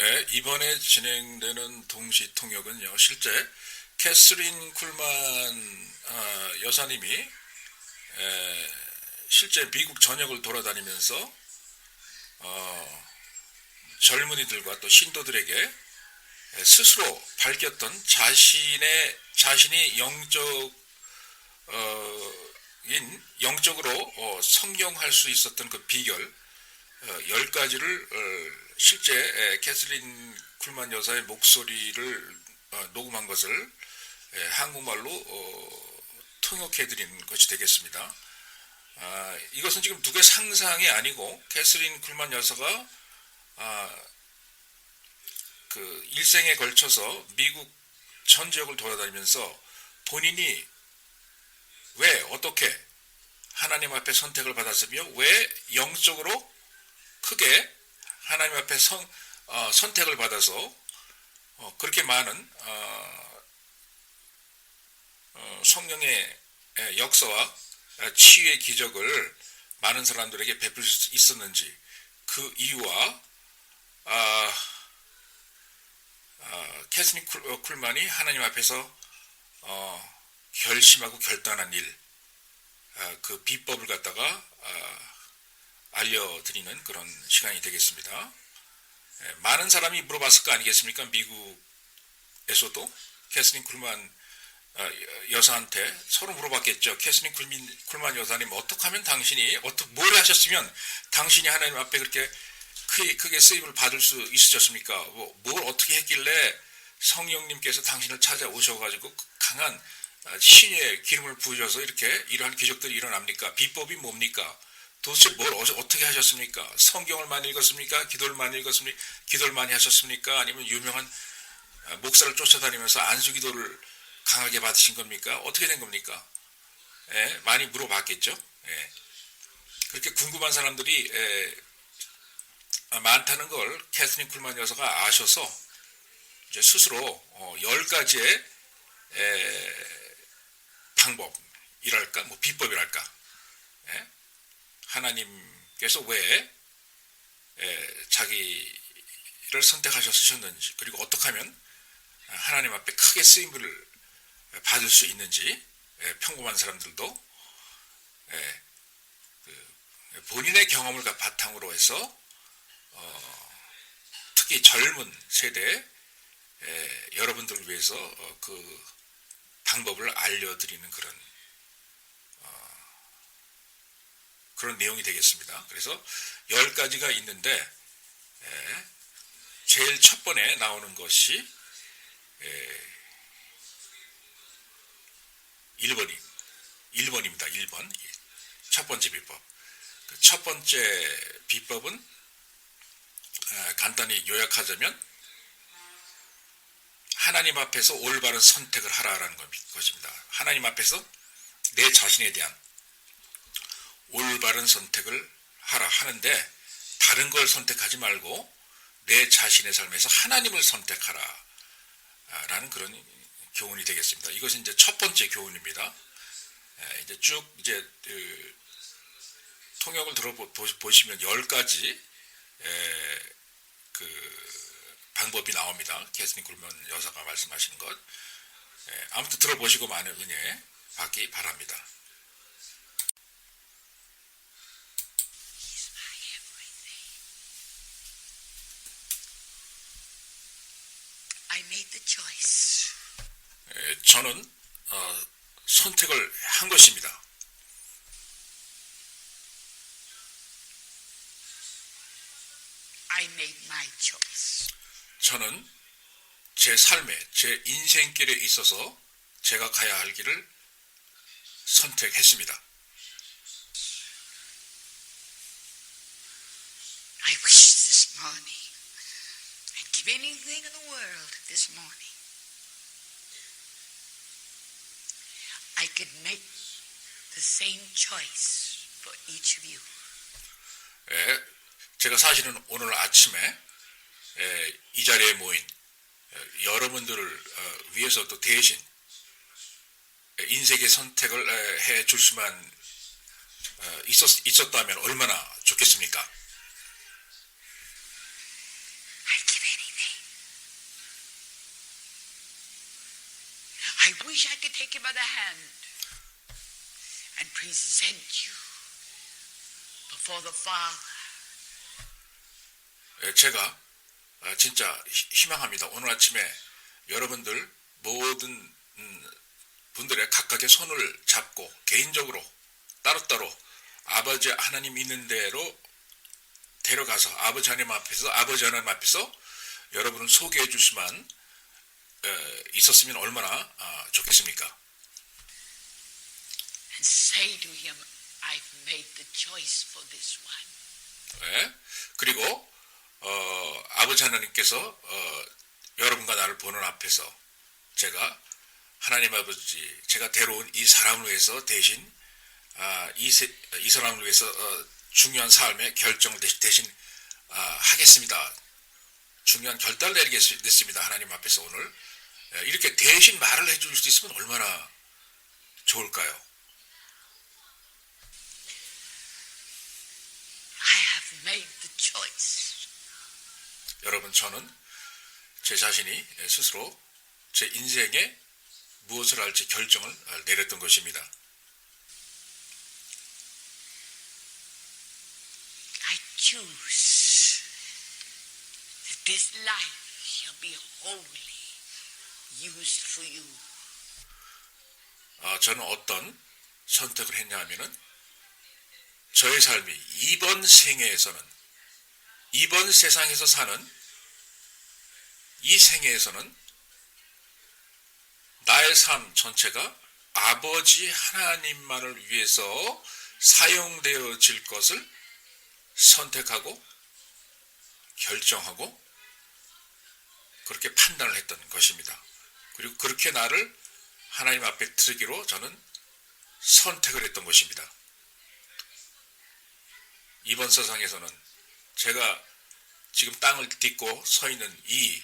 네, 이번에 진행되는 동시 통역은요, 실제 캐서린 쿨만 여사님이 실제 미국 전역을 돌아다니면서 젊은이들과 또 신도들에게 스스로 밝혔던 자신이 영적으로 성령할 수 있었던 그 비결 10가지를 실제 캐서린 쿨만 여사의 목소리를 녹음한 것을 한국말로 통역해드리는 것이 되겠습니다. 이것은 지금 누구의 상상이 아니고 캐서린 쿨만 여사가 그 일생에 걸쳐서 미국 전 지역을 돌아다니면서 본인이 왜 어떻게 하나님 앞에 선택을 받았으며 왜 영적으로 크게 하나님 앞에 선택을 받아서 그렇게 많은 성령의 역사와 치유의 기적을 많은 사람들에게 베풀 수 있었는지 그 이유와 캐서린 쿨만이 하나님 앞에서 결심하고 결단한 일, 그 비법을 갖다가 알려드리는 그런 시간이 되겠습니다. 많은 사람이 물어봤을 거 아니겠습니까? 미국에서도 캐서린 쿨만 여사한테 서로 물어봤겠죠. 캐서린 쿨만 여사님, 어떻게 하면 당신이 뭘 하셨으면 당신이 하나님 앞에 그렇게 크게 쓰임을 받을 수 있으셨습니까? 뭘 어떻게 했길래 성령님께서 당신을 찾아오셔가지고 강한 신의 기름을 부으셔서 이렇게 이러한 기적들이 일어납니까? 비법이 뭡니까? 도대체 뭘 어떻게 하셨습니까? 성경을 많이 읽었습니까? 기도를 많이 하셨습니까? 아니면 유명한 목사를 쫓아다니면서 안수기도를 강하게 받으신 겁니까? 어떻게 된 겁니까? 많이 물어봤겠죠. 그렇게 궁금한 사람들이 많다는 걸 캐서린 쿨만 여사가 아셔서 이제 스스로 10가지의 방법이랄까, 비법이랄까, 하나님께서 왜 자기를 선택하셨으셨는지, 그리고 어떻게 하면 하나님 앞에 크게 쓰임을 받을 수 있는지, 평범한 사람들도 본인의 경험을 바탕으로 해서 특히 젊은 세대 여러분들을 위해서 그 방법을 알려드리는 그런 내용이 되겠습니다. 그래서 10가지가 있는데 제일 첫 번에 나오는 것이 1번입니다. 1번. 첫 번째 비법. 그 첫 번째 비법은 간단히 요약하자면 하나님 앞에서 올바른 선택을 하라라는 것입니다. 하나님 앞에서 내 자신에 대한 올바른 선택을 하라 하는데 다른 걸 선택하지 말고 내 자신의 삶에서 하나님을 선택하라 라는 그런 교훈이 되겠습니다. 이것이 이제 첫 번째 교훈입니다. 이제 쭉 통역을 들어보시면 10가지 그 방법이 나옵니다. 캐서린 쿨만 여사가 말씀하시는 것. 아무튼 들어보시고 많은 은혜 받기 바랍니다. I made the choice. 저는 선택을 한 것입니다. I made my choice. 저는 제 삶에, 제 인생길에 있어서 제가 가야 할 길을 선택했습니다. I wish this morning I'd give anything in the world this morning I could make the same choice for each of you. 제가 사실은 오늘 아침에 이 자리에 모인 여러분들을 위해서 또 대신 인생의 선택을 해 줄 수만 있었다면 얼마나 좋겠습니까? I'd give anything. wish I could take you by the hand and present you before the Father. 제가 진짜 희망합니다. 오늘 아침에 여러분들 모든 분들의 각각의 손을 잡고 개인적으로 따로따로 아버지 하나님 있는 대로 데려가서 아버지 하나님 앞에서 여러분을 소개해 줄 수만 있었으면 얼마나 좋겠습니까? And say to him, I've made the choice for this one. 네. 그리고 아버지 하나님께서 여러분과 나를 보는 앞에서 제가 하나님 아버지 제가 데려온 이 사람을 위해서 대신 이 사람을 위해서 중요한 삶의 결정을 대신 하겠습니다. 중요한 결단을 내리겠습니다. 하나님 앞에서 오늘 이렇게 대신 말을 해줄 수 있으면 얼마나 좋을까요? I have made the choice. 여러분 저는 제 자신이 스스로 제 인생에 무엇을 할지 결정을 내렸던 것입니다. I choose that this life shall be wholly used for you. 저는 어떤 선택을 했냐 하면은 저의 삶이 이번 생애에서는 이번 세상에서 사는 이 생애에서는 나의 삶 전체가 아버지 하나님만을 위해서 사용되어질 것을 선택하고 결정하고 그렇게 판단을 했던 것입니다. 그리고 그렇게 나를 하나님 앞에 드리기로 저는 선택을 했던 것입니다. 이번 세상에서는 제가 지금 땅을 딛고 서 있는 이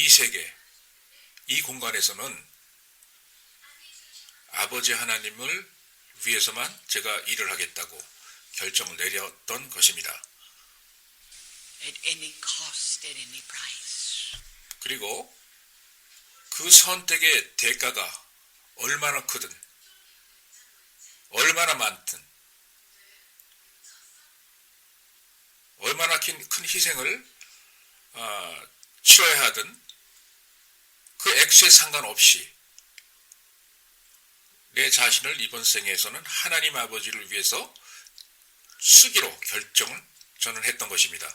세계, 이 공간에서는 아버지 하나님을 위해서만 제가 일을 하겠다고 결정을 내렸던 것입니다. At any cost, at any price. 그리고 그 선택의 대가가 얼마나 크든 얼마나 많든 얼마나 큰 희생을 치러야 하든 그 액수에 상관없이 내 자신을 이번 생에서는 하나님 아버지를 위해서 쓰기로 결정을 저는 했던 것입니다.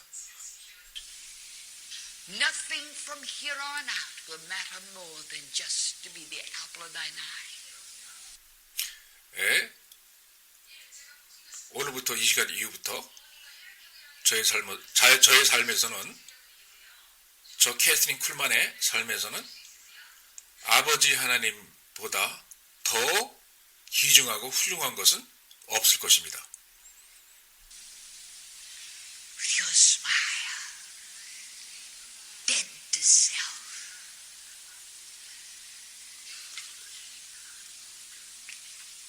Nothing from here on out will matter more than just to be the apple of thine eye. 예, 오늘부터 이 시간 이후부터 저의 삶에서는 저 캐서린 쿨만의 삶에서는 아버지 하나님보다 더 귀중하고 훌륭한 것은 없을 것입니다. With your smile, dead to self.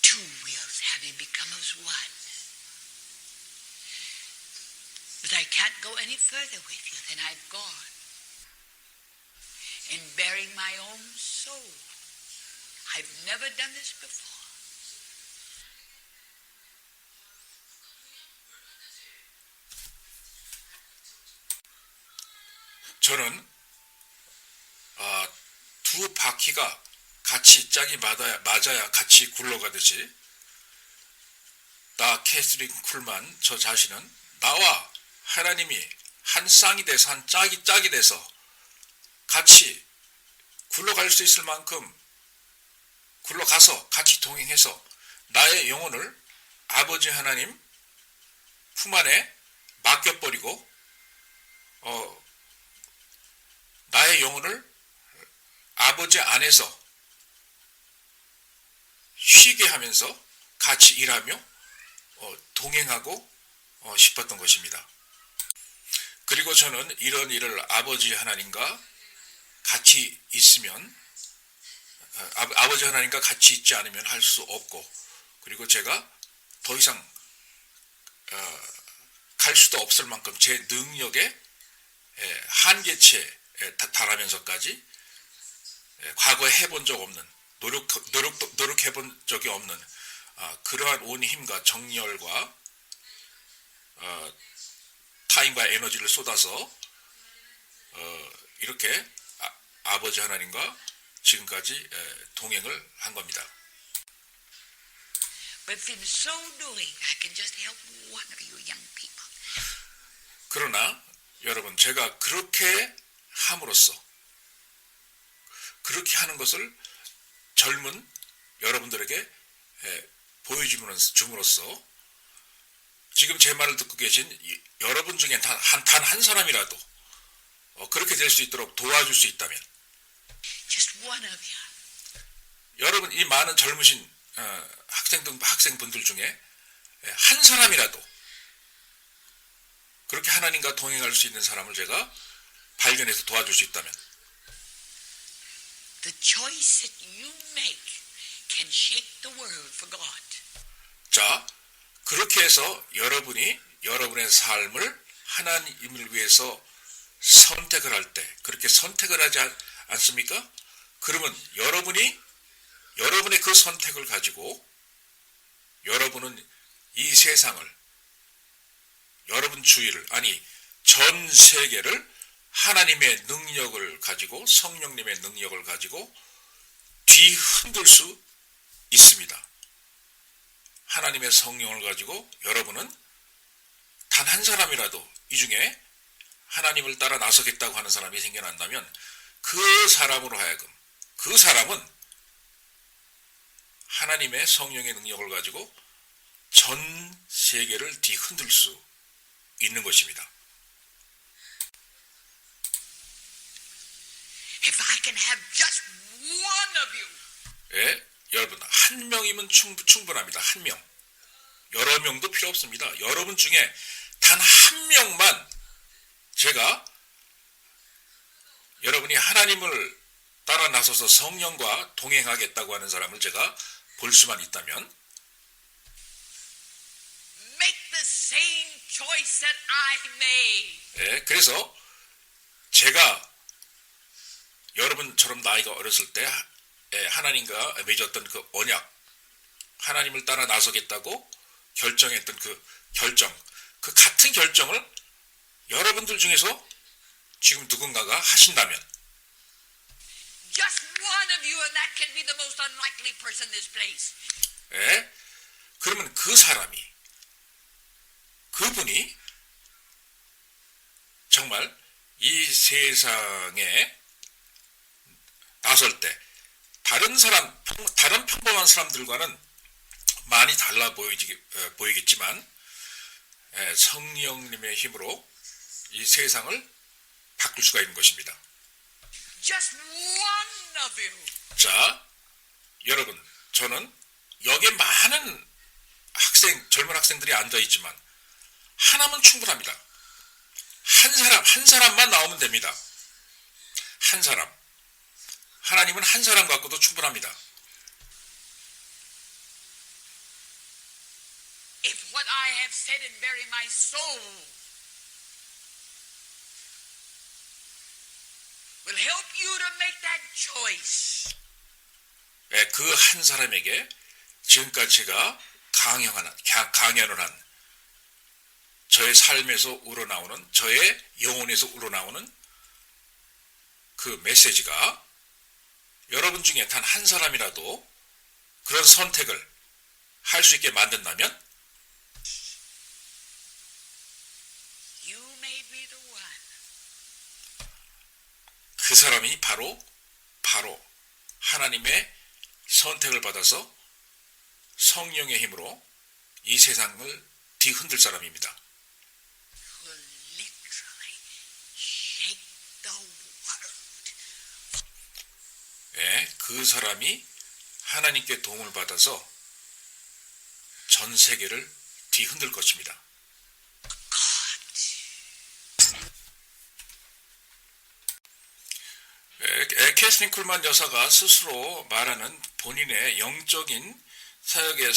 Two wills having become as one. But I can't go any further with you than I've gone. In bearing my own soul. I've never done this before. 저는 두 바퀴가 같이 짝이 맞아야 같이 굴러가듯이 나 캐서린 쿨만 저 자신은 나와 하나님이 한 쌍이 돼서 한 짝이 돼서 같이 굴러갈 수 있을 만큼 굴러가서 같이 동행해서 나의 영혼을 아버지 하나님 품 안에 맡겨버리고 나의 영혼을 아버지 안에서 쉬게 하면서 같이 일하며 동행하고 싶었던 것입니다. 그리고 저는 이런 일을 아버지 하나님과 같이 있으면 아버지 하나님과 같이 있지 않으면 할 수 없고 그리고 제가 더 이상 갈 수도 없을 만큼 제 능력의 한계치에 달하면서까지 과거에 해본 적 없는 노력해본 적이 없는 그러한 온 힘과 정열과 타임과 에너지를 쏟아서 이렇게 아버지 하나님과 지금까지 동행을 한 겁니다. But in so doing, I can just help one of you young people. 그러나 여러분, 제가 그렇게 함으로써, 그렇게 하는 것을 젊은 여러분들에게 보여줌으로써 지금 제 말을 듣고 계신 여러분 중에 단 한 사람이라도 그렇게 될 수 있도록 도와줄 수 있다면, Just one of you. 여러분 이 많은 젊으신 학생분들 중에 한 사람이라도 그렇게 하나님과 동행할 수 있는 사람을 제가 발견해서 도와줄 수 있다면, The choice that you make can shake the world for God. 자, 그렇게 해서 여러분이 여러분의 삶을 하나님을 위해서 선택을 할 때, 그렇게 선택을 하지 않습니까? 그러면 여러분의 그 선택을 가지고 여러분은 이 세상을, 여러분 주위를, 아니 전 세계를 하나님의 능력을 가지고, 성령님의 능력을 가지고 뒤흔들 수 있습니다. 하나님의 성령을 가지고 여러분은 단 한 사람이라도 이 중에 하나님을 따라 나서겠다고 하는 사람이 생겨난다면 그 사람으로 하여금, 그 사람은 하나님의 성령의 능력을 가지고 전 세계를 뒤흔들 수 있는 것입니다. If I can have just one of you, 예, 여러분 한 명이면 충분합니다. 한 명. 여러 명도 필요 없습니다. 여러분 중에 단 한 명만 제가 여러분이 하나님을 따라 나서서 성령과 동행하겠다고 하는 사람을 제가 볼 수만 있다면, make the same choice that I made. 예, 그래서 제가 여러분처럼 나이가 어렸을 때 하나님과 맺었던 그 언약, 하나님을 따라 나서겠다고 결정했던 그 결정, 그 같은 결정을 여러분들 중에서 지금 누군가가 하신다면, Just one of you, and that can be the most unlikely person in this place. 예, 그러면 그분이 정말 이 세상에 나설 때 다른 평범한 사람들과는 많이 달라 보이겠지만 성령님의 힘으로 이 세상을 바꿀 수가 있는 것입니다. Just one of you. 자, 여러분, 저는 여기에 많은 젊은 학생들이 앉아있지만 하나면 충분합니다. 한 사람만 나오면 됩니다. 한 사람. 하나님은 한 사람 갖고도 충분합니다. If what I have said in very my soul will help you to make that choice, 그 한 사람에게 지금까지 제가 강연을 한 저의 삶에서 우러나오는, 저의 영혼에서 우러나오는 그 메시지가 여러분 중에 단 한 사람이라도 그런 선택을 할 수 있게 만든다면, you may be the one. 그 사람이 바로 하나님의 선택을 받아서 성령의 힘으로 이 세상을 뒤흔들 사람입니다. Will literally shake the world. 예, 그 사람이 하나님께 도움을 받아서 전 세계를 뒤흔들 것입니다. 캐스린 쿨만 여사가 스스로 말하는 본인의 영적인 사역의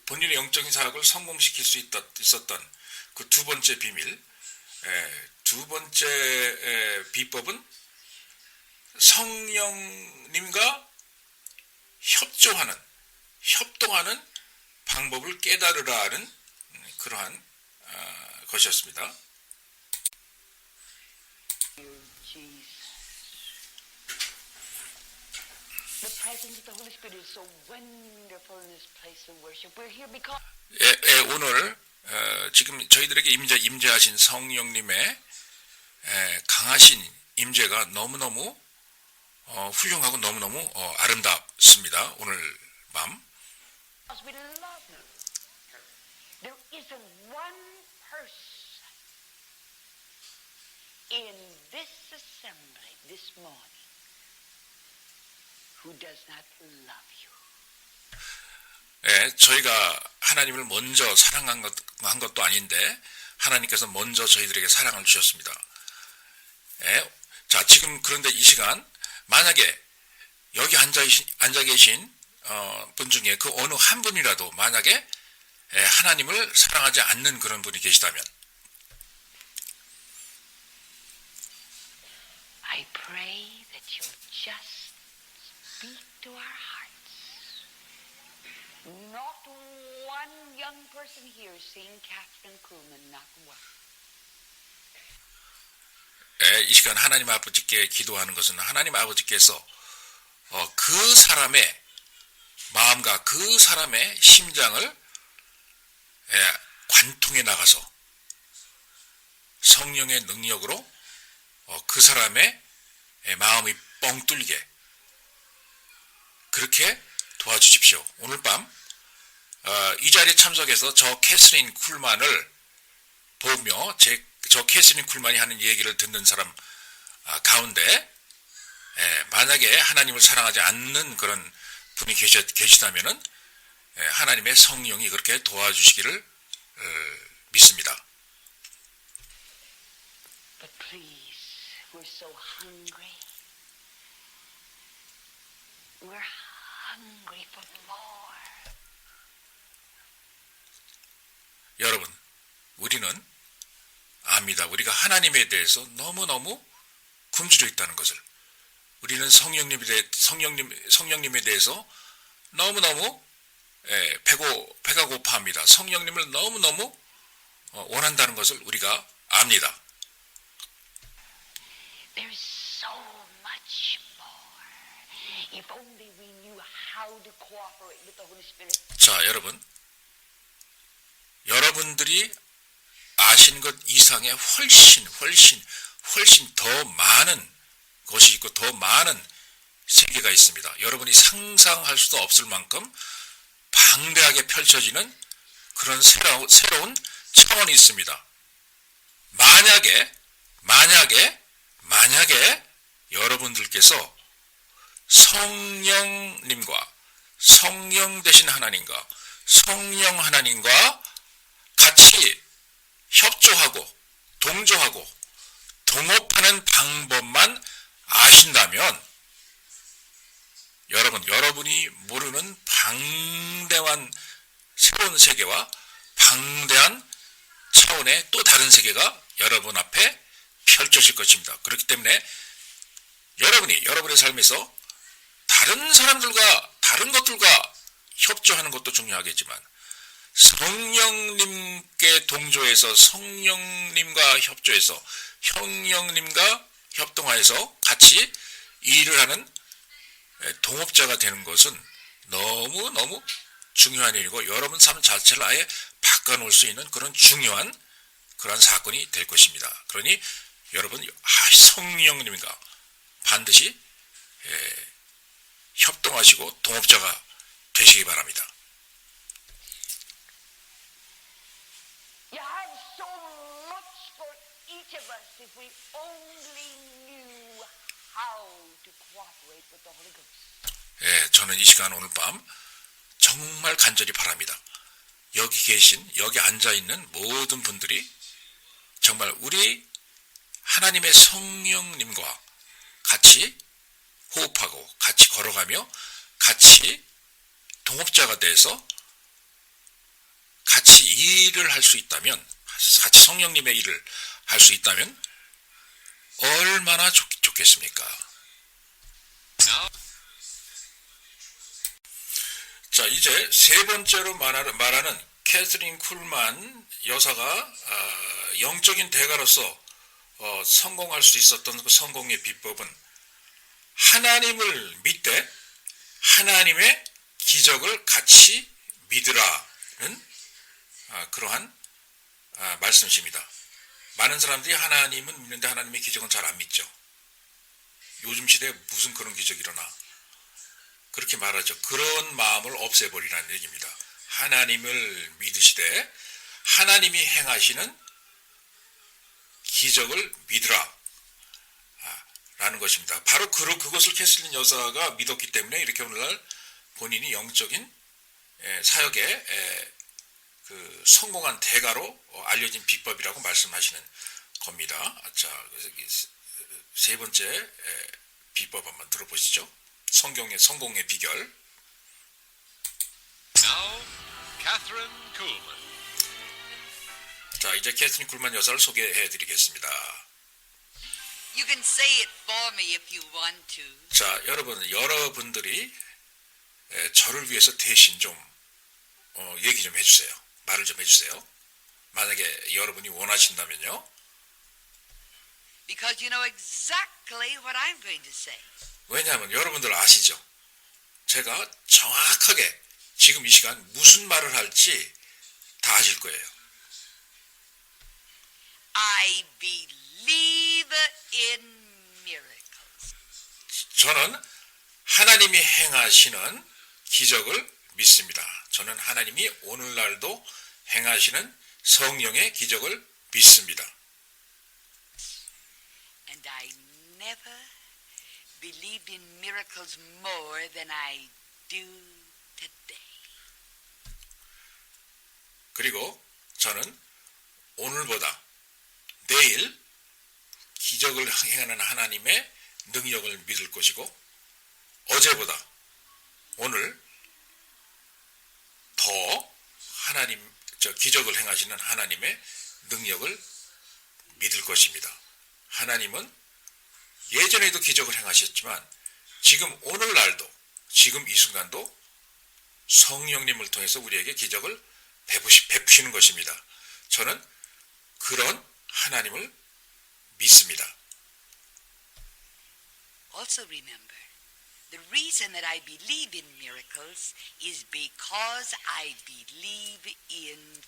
본인의 영적인 사역을 성공시킬 수 있었던 그 두 번째 비밀, 두 번째 비법은 성령님과 협동하는 방법을 깨달으라는 그러한 것이었습니다. Jesus. The presence of the Holy Spirit is so wonderful in this place of worship. We're here because 오늘 지금 저희들에게 임재하신 성령님의 강하신 임재가 너무너무 훌륭하고 너무너무 아름답습니다. 오늘 밤. we love you. There isn't one person in this assembly this morning who does not love you. 저희가 하나님을 먼저 사랑한 것도 아닌데 하나님께서 먼저 저희들에게 사랑을 주셨습니다. 자, 지금 그런데 이 시간 만약에 여기 앉아 계신 분 중에 그 어느 한 분이라도 만약에 하나님을 사랑하지 않는 그런 분이 계시다면 I pray that you'll just speak to our hearts. Not one young person here seeing Catherine Kuhlman, not one. 이 시간 하나님 아버지께 기도하는 것은 하나님 아버지께서 그 사람의 마음과 그 사람의 심장을 관통해 나가서 성령의 능력으로 그 사람의 마음이 뻥 뚫리게 그렇게 도와주십시오. 오늘 밤 이 자리에 참석해서 저 캐서린 쿨만을 보며 저 캐서린 쿨만이 하는 얘기를 듣는 사람 가운데 만약에 하나님을 사랑하지 않는 그런 분이 계시다면은 하나님의 성령이 그렇게 도와주시기를 믿습니다. But please, we're so hungry. We're hungry for more. 여러분, 우리는 압니다. 우리가 하나님에 대해서 너무너무 굶주려 있다는 것을. 우리는 성령님에 대해서 너무너무 배가 고파합니다. 성령님을 너무너무 원한다는 것을 우리가 압니다. There's so much more. If only we knew how to cooperate with the Holy Spirit. 자, 여러분들이 아시는 것 이상의 훨씬 더 많은 것이 있고 더 많은 세계가 있습니다. 여러분이 상상할 수도 없을 만큼 방대하게 펼쳐지는 그런 새로운 차원이 있습니다. 만약에 여러분들께서 성령님과 성령 되신 하나님과 성령 하나님과 같이 협조하고 동조하고 동업하는 방법만 아신다면 여러분이 모르는 방대한 새로운 세계와 방대한 차원의 또 다른 세계가 여러분 앞에 펼쳐질 것입니다. 그렇기 때문에 여러분의 삶에서 다른 사람들과 다른 것들과 협조하는 것도 중요하겠지만 성령님께 동조해서 성령님과 협조해서 성령님과 협동하여서 같이 일을 하는 동업자가 되는 것은 너무너무 중요한 일이고 여러분 삶 자체를 아예 바꿔놓을 수 있는 그런 중요한 그런 사건이 될 것입니다. 그러니 여러분 성령님과 반드시 협동하시고 동업자가 되시기 바랍니다. You have so much for each of us if we only knew how to cooperate with the Holy Ghost. 저는 이 시간 오늘 밤 정말 간절히 바랍니다. 여기 앉아있는 모든 분들이 정말 우리 하나님의 성령님과 같이 호흡하고 같이 걸어가며 같이 동업자가 돼서 같이 일을 할 수 있다면 같이 성령님의 일을 할 수 있다면 얼마나 좋겠습니까? 자, 이제 세 번째로 말하는 캐서린 쿨만 여사가 영적인 대가로서 성공할 수 있었던 그 성공의 비법은 하나님을 믿되 하나님의 기적을 같이 믿으라는 그러한 말씀이십니다. 많은 사람들이 하나님은 믿는데 하나님의 기적은 잘 안 믿죠. 요즘 시대에 무슨 그런 기적이 일어나. 그렇게 말하죠. 그런 마음을 없애버리라는 얘기입니다. 하나님을 믿으시되 하나님이 행하시는 기적을 믿으라 라는 것입니다. 바로 그것을 캐슬린 여사가 믿었기 때문에 이렇게 오늘날 본인이 영적인 사역에 그 성공한 대가로 알려진 비법이라고 말씀하시는 겁니다. 자, 그래서 세 번째 비법 한번 들어보시죠. 성공의 비결. Now, Catherine Kuhlman. 자, 이제 캐서린 쿨만 여사를 소개해 드리겠습니다. You can say it for me if you want to. 자, 여러분들이 저를 위해서 대신 좀 얘기 좀 해주세요. 말을 좀 해주세요. 만약에 여러분이 원하신다면요. Because you know exactly what I'm going to say. 왜냐하면 여러분들 아시죠? 제가 정확하게 지금 이 시간 무슨 말을 할지 다 아실 거예요. I believe in miracles. 저는 하나님이 행하시는 기적을 믿습니다. 저는 하나님이 오늘날도 행하시는 성령의 기적을 믿습니다. And I never believed in miracles more than I do today. 그리고 저는 오늘보다 내일 기적을 행하는 하나님의 능력을 믿을 것이고 어제보다 오늘 더 기적을 행하시는 하나님의 능력을 믿을 것입니다. 하나님은 예전에도 기적을 행하셨지만 지금 오늘날도 지금 이 순간도 성령님을 통해서 우리에게 기적을 베푸시는 것입니다. 저는 그런 하나님을 믿습니다. Also remember, the reason that I believe in miracles is because I believe in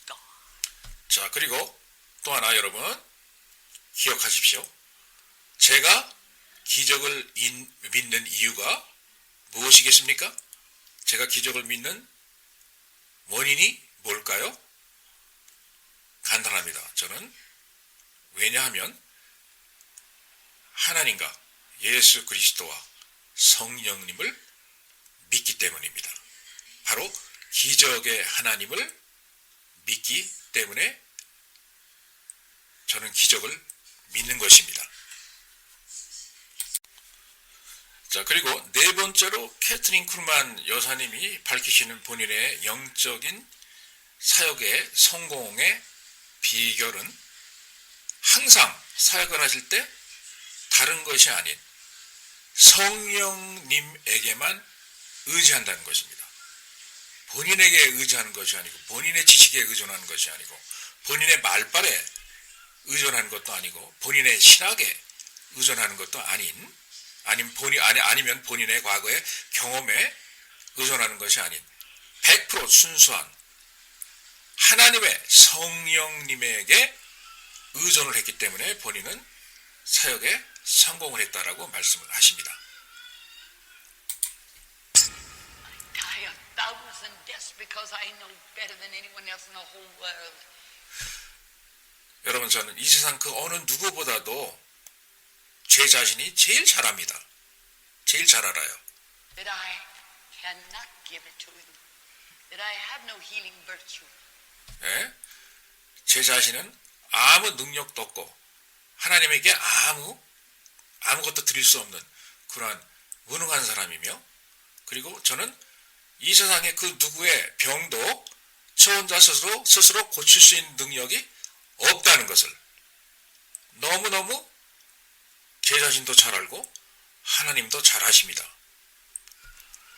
God. 자, 그리고 또 하나 여러분 기억하십시오. 제가 기적을 믿는 이유가 무엇이겠습니까? 제가 기적을 믿는 원인이 뭘까요? 간단합니다. 저는 왜냐하면 하나님과 예수 그리스도와 성령님을 믿기 때문입니다. 바로 기적의 하나님을 믿기 때문에 저는 기적을 믿는 것입니다. 자, 그리고 네 번째로 캐서린 쿨만 여사님이 밝히시는 본인의 영적인 사역의 성공의 비결은 항상 사역을 하실 때 다른 것이 아닌 성령님에게만 의지한다는 것입니다. 본인에게 의지하는 것이 아니고 본인의 지식에 의존하는 것이 아니고 본인의 말발에 의존하는 것도 아니고 본인의 신학에 의존하는 것도 아니면 본인의 과거의 경험에 의존하는 것이 아닌 100% 순수한 하나님의 성령님에게 의존을 했기 때문에 본인은 사역에 성공을 했다라고 말씀을 하십니다. Die a thousand deaths because I know better than anyone else in the whole world. 여러분, 저는 이 세상 그 어느 누구보다도 제 자신이 제일 잘합니다. 제일 잘 알아요. That I cannot give it to him. That I have no healing virtue. 예? 제 자신은 아무 능력도 없고 하나님에게 아무것도 드릴 수 없는 그러한 무능한 사람이며, 그리고 저는 이 세상의 그 누구의 병도 저 혼자 스스로 고칠 수 있는 능력이 없다는 것을 너무너무 제 자신도 잘 알고 하나님도 잘 아십니다.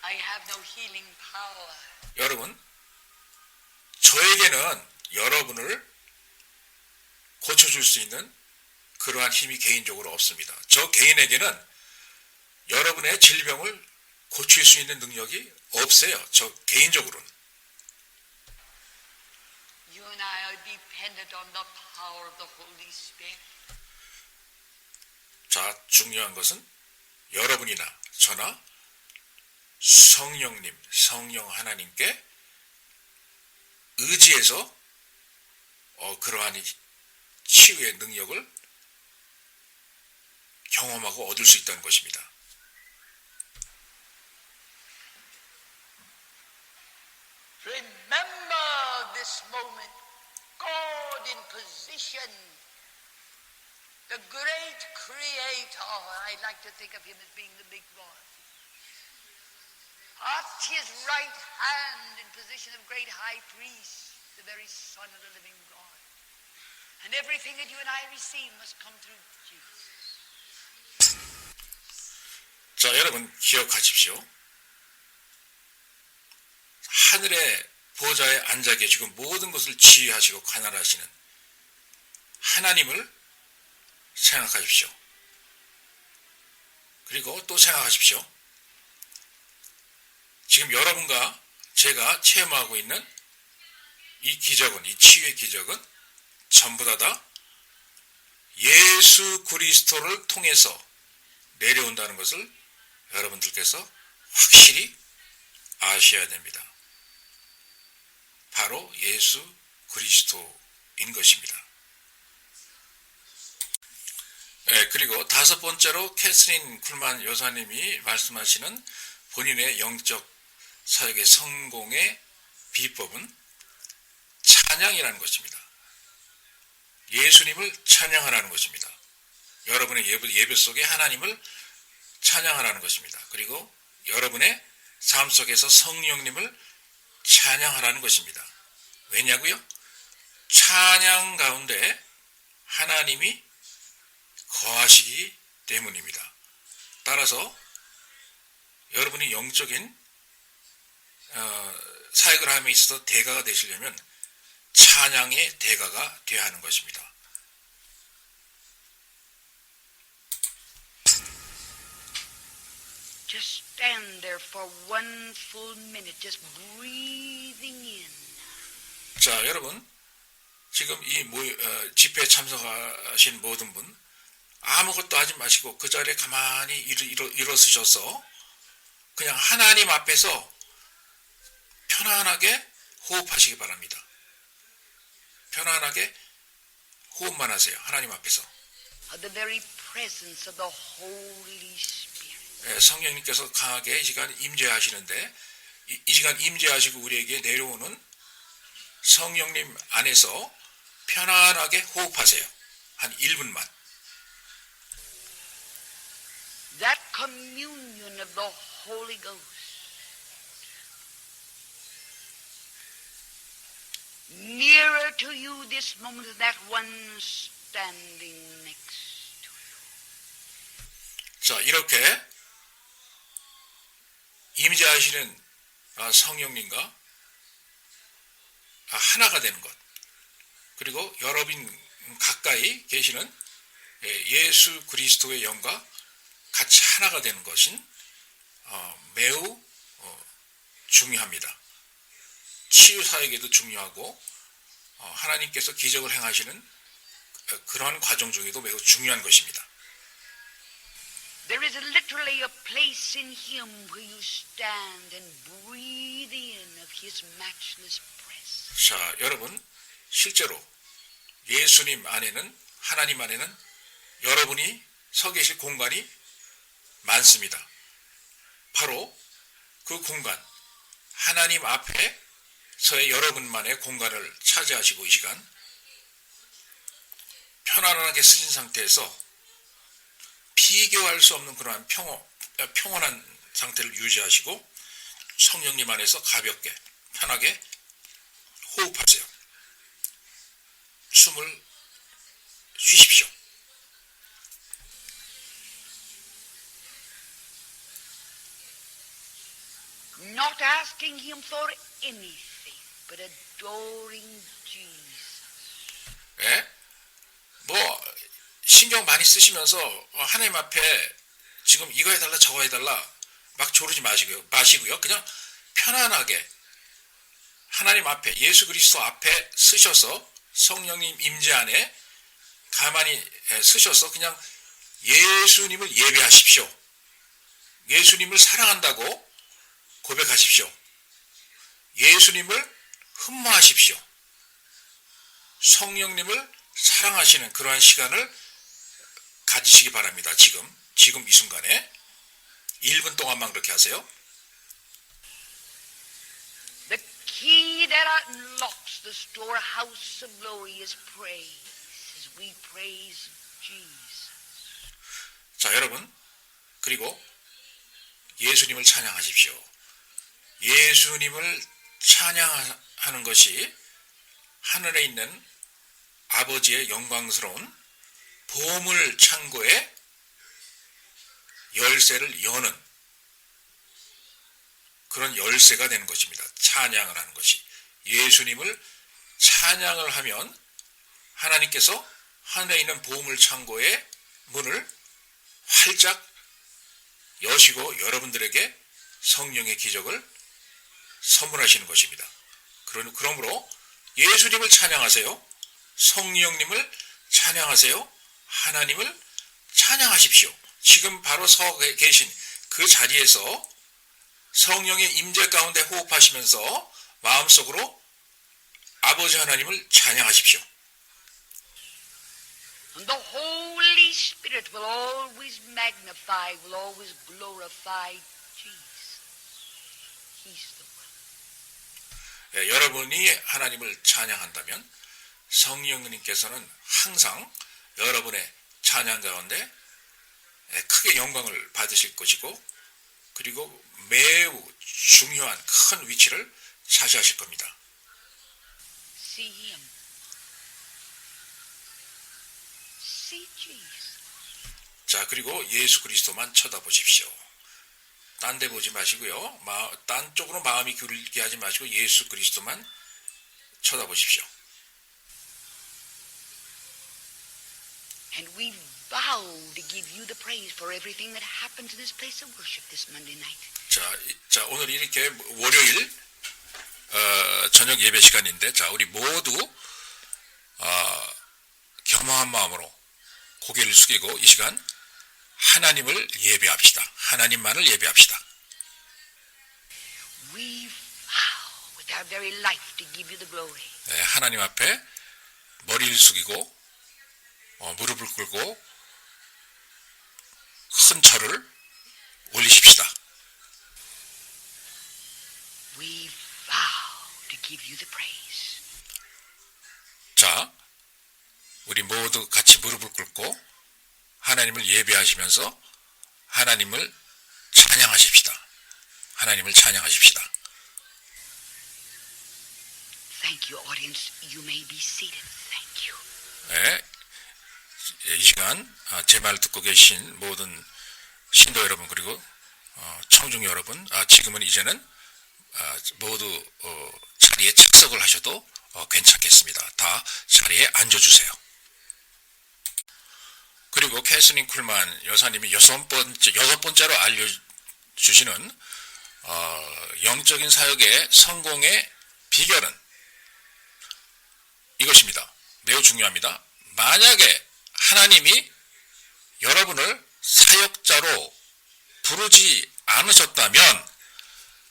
I have no healing power. 여러분, 저에게는 여러분을 고쳐줄 수 있는 그러한 힘이 개인적으로 없습니다. 저 개인에게는 여러분의 질병을 고칠 수 있는 능력이 없어요. 저 개인적으로는. You and I are dependent on the power of the Holy Spirit. 자, 중요한 것은 여러분이나 저나 성령님, 성령 하나님께 의지해서 그러한 치유의 능력을 경험하고 얻을 수 있다는 것입니다. Remember this moment. God in position. The great creator. I like to think of him as being the big boss. At his right hand in position of great high priest, the very Son of the living God. And everything that you and I receive must come through Jesus. 자, 여러분 기억하십시오. 하늘의 보좌에 앉아 계시고 모든 것을 지휘하시고 관할하시는 하나님을 생각하십시오. 그리고 또 생각하십시오. 지금 여러분과 제가 체험하고 있는 이 기적은, 이 치유의 기적은 전부 다 예수 그리스도를 통해서 내려온다는 것을 여러분들께서 확실히 아셔야 됩니다. 바로 예수 그리스도인 것입니다. 그리고 다섯 번째로 캐서린 쿨만 여사님이 말씀하시는 본인의 영적 사역의 성공의 비법은 찬양이라는 것입니다. 예수님을 찬양하라는 것입니다. 여러분의 예배 속에 하나님을 찬양하라는 것입니다. 그리고 여러분의 삶 속에서 성령님을 찬양하라는 것입니다. 왜냐고요? 찬양 가운데 하나님이 거하시기 때문입니다. 따라서 여러분이 영적인 사역을 함에 있어서 대가가 되시려면 찬양의 대가가 되어야 하는 것입니다. Just stand there for one full minute, just breathing in. 자, 여러분, 지금 이 집회에 참석하신 모든 분 아무것도 하지 마시고 그 자리에 가만히 일어서셔서 그냥 하나님 앞에서 편안하게 호흡하시기 바랍니다. 편안하게 호흡만 하세요. 하나님 앞에서. The very presence of the Holy Spirit. 성령님께서 강하게 이 시간 임재하시는데 이 시간 임재하시고 우리에게 내려오는 성령님 안에서 편안하게 호흡하세요. 한 1분만. That communion of the Holy Ghost. Nearer to you this moment than that one standing next to you. 자, 이렇게 임재하시는 성령님과 하나가 되는 것, 그리고 여러분 가까이 계시는 예수 그리스도의 영과 같이 하나가 되는 것은 매우 중요합니다. 치유 사역에도 중요하고 하나님께서 기적을 행하시는 그러한 과정 중에도 매우 중요한 것입니다. There is literally a place in Him where you stand and breathe in of His matchless presence. 자, 여러분, 실제로 예수님 안에는, 하나님 안에는 여러분이 서 계실 공간이 많습니다. 바로 그 공간, 하나님 앞에서의 여러분만의 공간을 차지하시고 이 시간 편안하게 쓰신 상태에서 비교할 수 없는 그러한 평온한 상태를 유지하시고 성령님 안에서 가볍게 편하게 호흡하세요. 숨을 쉬십시오. not asking him for anything, but adoring Jesus. 예? 뭐 신경 많이 쓰시면서 하나님 앞에 지금 이거 해달라 저거 해달라 막 조르지 마시고요. 그냥 편안하게 하나님 앞에 예수 그리스도 앞에 쓰셔서 성령님 임재 안에 가만히 쓰셔서 그냥 예수님을 예배하십시오. 예수님을 사랑한다고 고백하십시오. 예수님을 흠모하십시오. 성령님을 사랑하시는 그러한 시간을 가지시기 바랍니다. 지금 이 순간에 1분 동안만 그렇게 하세요. The key that unlocks the storehouse of glory is praise, as we praise Jesus. 자, 여러분, 그리고 예수님을 찬양하십시오. 예수님을 찬양하는 것이 하늘에 있는 아버지의 영광스러운 보물 창고의 열쇠를 여는 그런 열쇠가 되는 것입니다. 찬양을 하는 것이. 예수님을 찬양을 하면 하나님께서 하늘에 있는 보물 창고의 문을 활짝 여시고 여러분들에게 성령의 기적을 선물하시는 것입니다. 그러므로 예수님을 찬양하세요. 성령님을 찬양하세요. 하나님을 찬양하십시오. 지금 바로 서 계신 그 자리에서 성령의 임재 가운데 호흡하시면서 마음속으로 아버지 하나님을 찬양하십시오. And the Holy Spirit will always magnify, will always glorify Jesus. He's the one. 여러분이 하나님을 찬양한다면 성령님께서는 항상 여러분의 찬양 가운데 크게 영광을 받으실 것이고 그리고 매우 중요한 큰 위치를 차지하실 겁니다. See him. See Jesus. 자, 그리고 예수 그리스도만 쳐다보십시오. 딴 데 보지 마시고요. 딴 쪽으로 마음이 기울게 하지 마시고 예수 그리스도만 쳐다보십시오. And we vow to give you the praise for everything that happened to this place of worship this Monday night. 자, 오늘 이렇게 월요일 저녁 예배 시간인데, 자, 우리 모두 겸허한 마음으로 고개를 숙이고 이 시간 하나님을 예배합시다. 하나님만을 예배합시다. We vow with our very life to give you the glory. 네, 하나님 앞에 머리를 숙이고 무릎을 꿇고 큰 절을 올리십시다. We vow to give you the praise. 자, 우리 모두 같이 무릎을 꿇고 하나님을 예배하시면서 하나님을 찬양하십시다. 하나님을 찬양하십시다. Thank you, audience. You may be seated. Thank you. 네, 이 시간 제 말 듣고 계신 모든 신도 여러분 그리고 청중 여러분, 지금은 이제는 모두 자리에 착석을 하셔도 괜찮겠습니다. 다 자리에 앉아주세요. 그리고 캐슬린 쿨만 여사님이 여섯 번째로 알려주시는 영적인 사역의 성공의 비결은 이것입니다. 매우 중요합니다. 만약에 하나님이 여러분을 사역자로 부르지 않으셨다면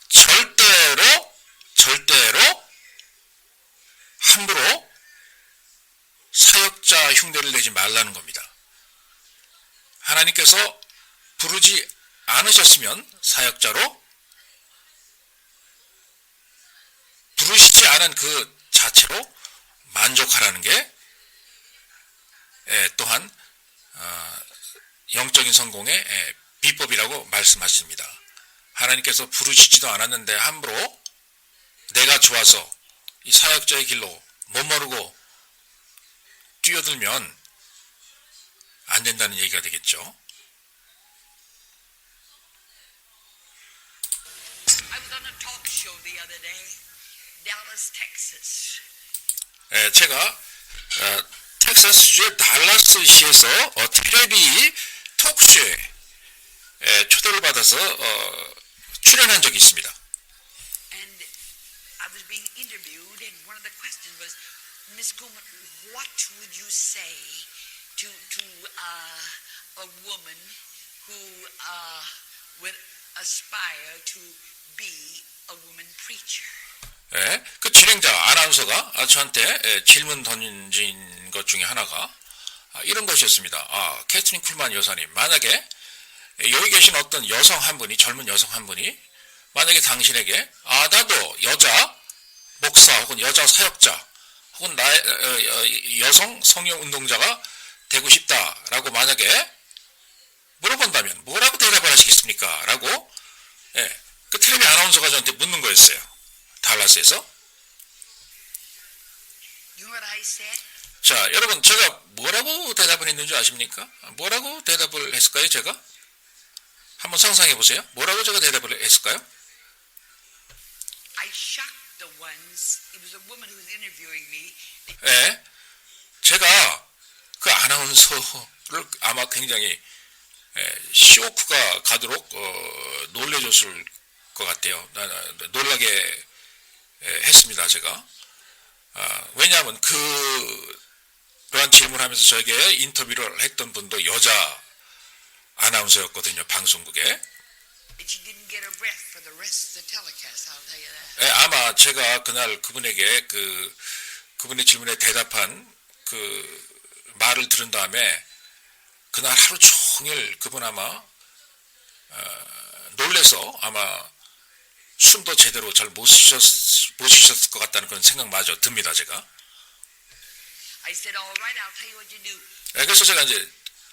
절대로 함부로 사역자 흉내를 내지 말라는 겁니다. 하나님께서 부르지 않으셨으면 사역자로 부르시지 않은 그 자체로 만족하라는 게 또한 영적인 성공의 비법이라고 말씀하십니다. 하나님께서 부르시지도 않았는데 함부로 내가 좋아서 이 사역자의 길로 멋모르고 뛰어들면 안 된다는 얘기가 되겠죠. I was on a talk Dallas, Texas. 제가 텍사스주의 달라스시에서 텔레비 토크쇼에 초대를 받아서 출연한 적이 있습니다. And I was being interviewed, and one of the questions was, Miss Kuhlman, what would you say to a woman who would aspire to be a woman preacher? 그 진행자 아나운서가 저한테 질문 던진 것 중에 하나가 이런 것이었습니다. 캐스린 쿨만 여사님, 만약에 여기 계신 어떤 여성 한 분이, 젊은 여성 한 분이 만약에 당신에게 나도 여자 목사 혹은 여자 사역자 혹은 여성 성령 운동자가 되고 싶다라고 만약에 물어본다면 뭐라고 대답을 하시겠습니까? 라고 그 텔레비 아나운서가 저한테 묻는 거였어요. 달라스에서. You know what I said? 자, 여러분, 제가 뭐라고 대답을 했는지 아십니까? 뭐라고 대답을 했을까요, 제가? 한번 상상해 보세요. 뭐라고 제가 대답을 했을까요? I shocked the ones. It was a woman who was interviewing me. 제가 그 아나운서를 아마 굉장히 쇼크가 가도록 놀래줬을 것 같아요. 놀라게 했습니다, 제가. 왜냐하면 그러한 질문을 하면서 저에게 인터뷰를 했던 분도 여자 아나운서였거든요, 방송국에. She didn't get her breath for the rest of the telecast, I'll tell you that. 아마 제가 그날 그분에게 그분의 질문에 대답한 그 말을 들은 다음에 그날 하루 종일 그분 아마 놀래서 아마 숨도 제대로 잘 못 쉬셨을 것 같다는 그런 생각마저 듭니다, 제가. I said, all right, I'll tell you what you do. 그래서 제가 이제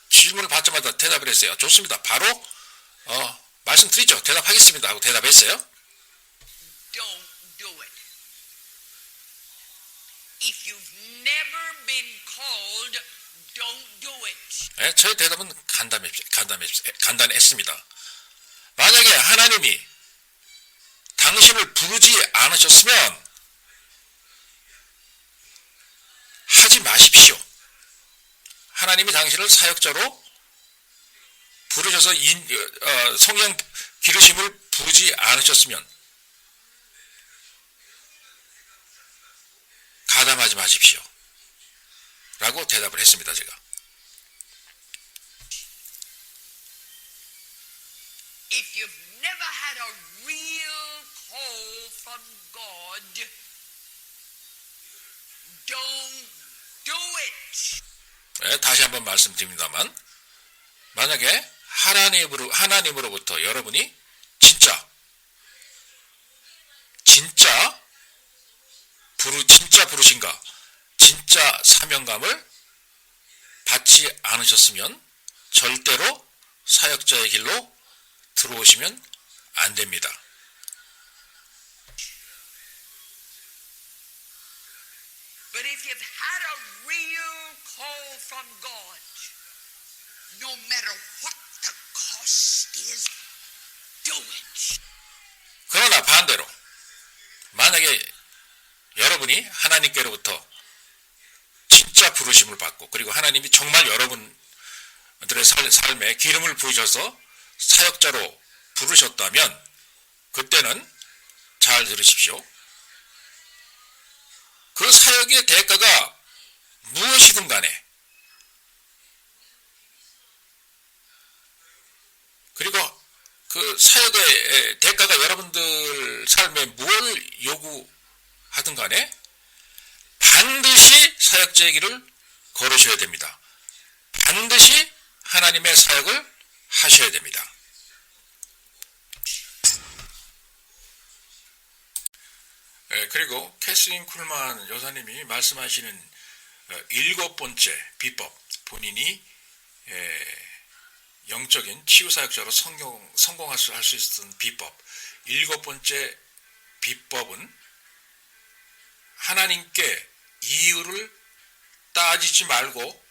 질문을 받자마자 대답을 했어요. 좋습니다. 바로 말씀드리죠. 대답하겠습니다 하고 대답했어요. Don't do it. If you've never been called, don't do it. 저의 대답은 간단했습니다. 만약에 하나님이 당신을 부르지 않으셨으면 하지 마십시오. 하나님이 당신을 사역자로 부르셔서 성령 기르심을 부르지 않으셨으면 가담하지 마십시오. 라고 대답을 했습니다, 제가. If you've never had a real call from God, don't do it. 다시 한번 말씀드립니다만, 만약에 하나님으로부터 여러분이 진짜 부르신가, 진짜 사명감을 받지 않으셨으면 절대로 사역자의 길로 들어오시면 안 됩니다. But if you've had a real call from God, no matter what the cost is, do it. 그러나 반대로 만약에 여러분이 하나님께로부터 진짜 부르심을 받고 그리고 하나님이 정말 여러분들의 삶에 기름을 부으셔서 사역자로 부르셨다면 그때는 잘 들으십시오. 그 사역의 대가가 무엇이든 간에 그리고 그 사역의 대가가 여러분들 삶에 뭘 요구하든 간에 반드시 사역자의 길을 걸으셔야 됩니다. 반드시 하나님의 사역을 하셔야 됩니다. 그리고 캐스린 쿨만 여사님이 말씀하시는 7번째 비법, 본인이 영적인 치유사역자로 성공할 수 있었던 비법, 7번째 비법은 하나님께 이유를 따지지 말고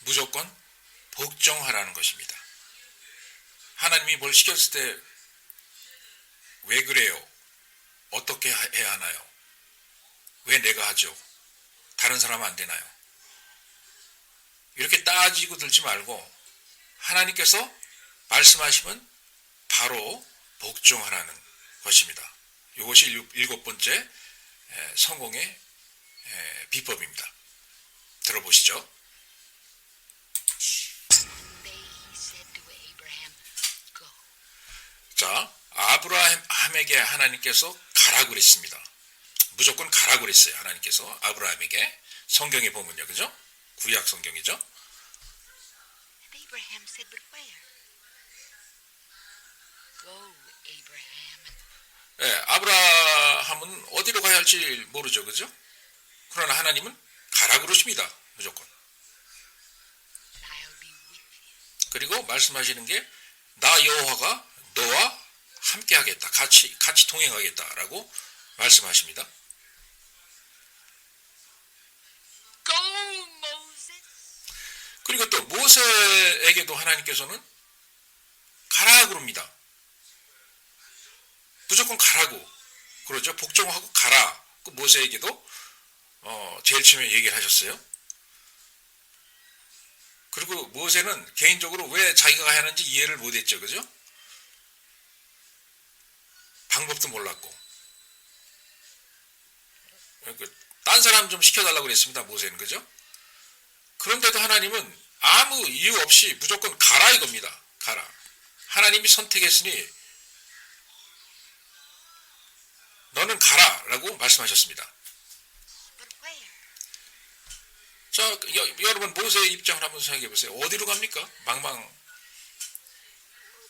무조건 복종하라는 것입니다. 하나님이 뭘 시켰을 때 왜 그래요? 어떻게 해야 하나요? 왜 내가 하죠? 다른 사람은 안 되나요? 이렇게 따지고 들지 말고 하나님께서 말씀하시면 바로 복종하라는 것입니다. 이것이 일곱 번째 성공의 비법입니다. 들어보시죠. Someday he said to Abraham, Go. 자, 아브라함에게 하나님께서 가라고 그랬습니다. 무조건 가라고 그랬어요. 하나님께서 아브라함에게. 성경에 보면요. 그죠? 구약 성경이죠. And Abraham said, But where? Go, Abraham. 아브라함은 어디로 가야 할지 모르죠. 그죠? 그러나 하나님은 가라 그러십니다. 무조건. And I'll be with you. 그리고 말씀하시는 게 나 여호와가 너와 함께 하겠다. 같이 동행하겠다라고 말씀하십니다. Go, Moses. 그리고 또 모세에게도 하나님께서는 가라 그럽니다. 무조건 가라고 그러죠. 복종하고 가라. 그 모세에게도 제일 처음에 얘기를 하셨어요. 그리고 모세는 개인적으로 왜 자기가 가야 하는지 이해를 못했죠. 그죠? 방법도 몰랐고. 딴 사람 좀 시켜달라고 그랬습니다. 모세는. 그죠? 그런데도 하나님은 아무 이유 없이 무조건 가라 이겁니다. 가라. 하나님이 선택했으니 너는 가라 라고 말씀하셨습니다. But where? 자, 여러분 모세의 입장을 한번 생각해 보세요. 어디로 갑니까?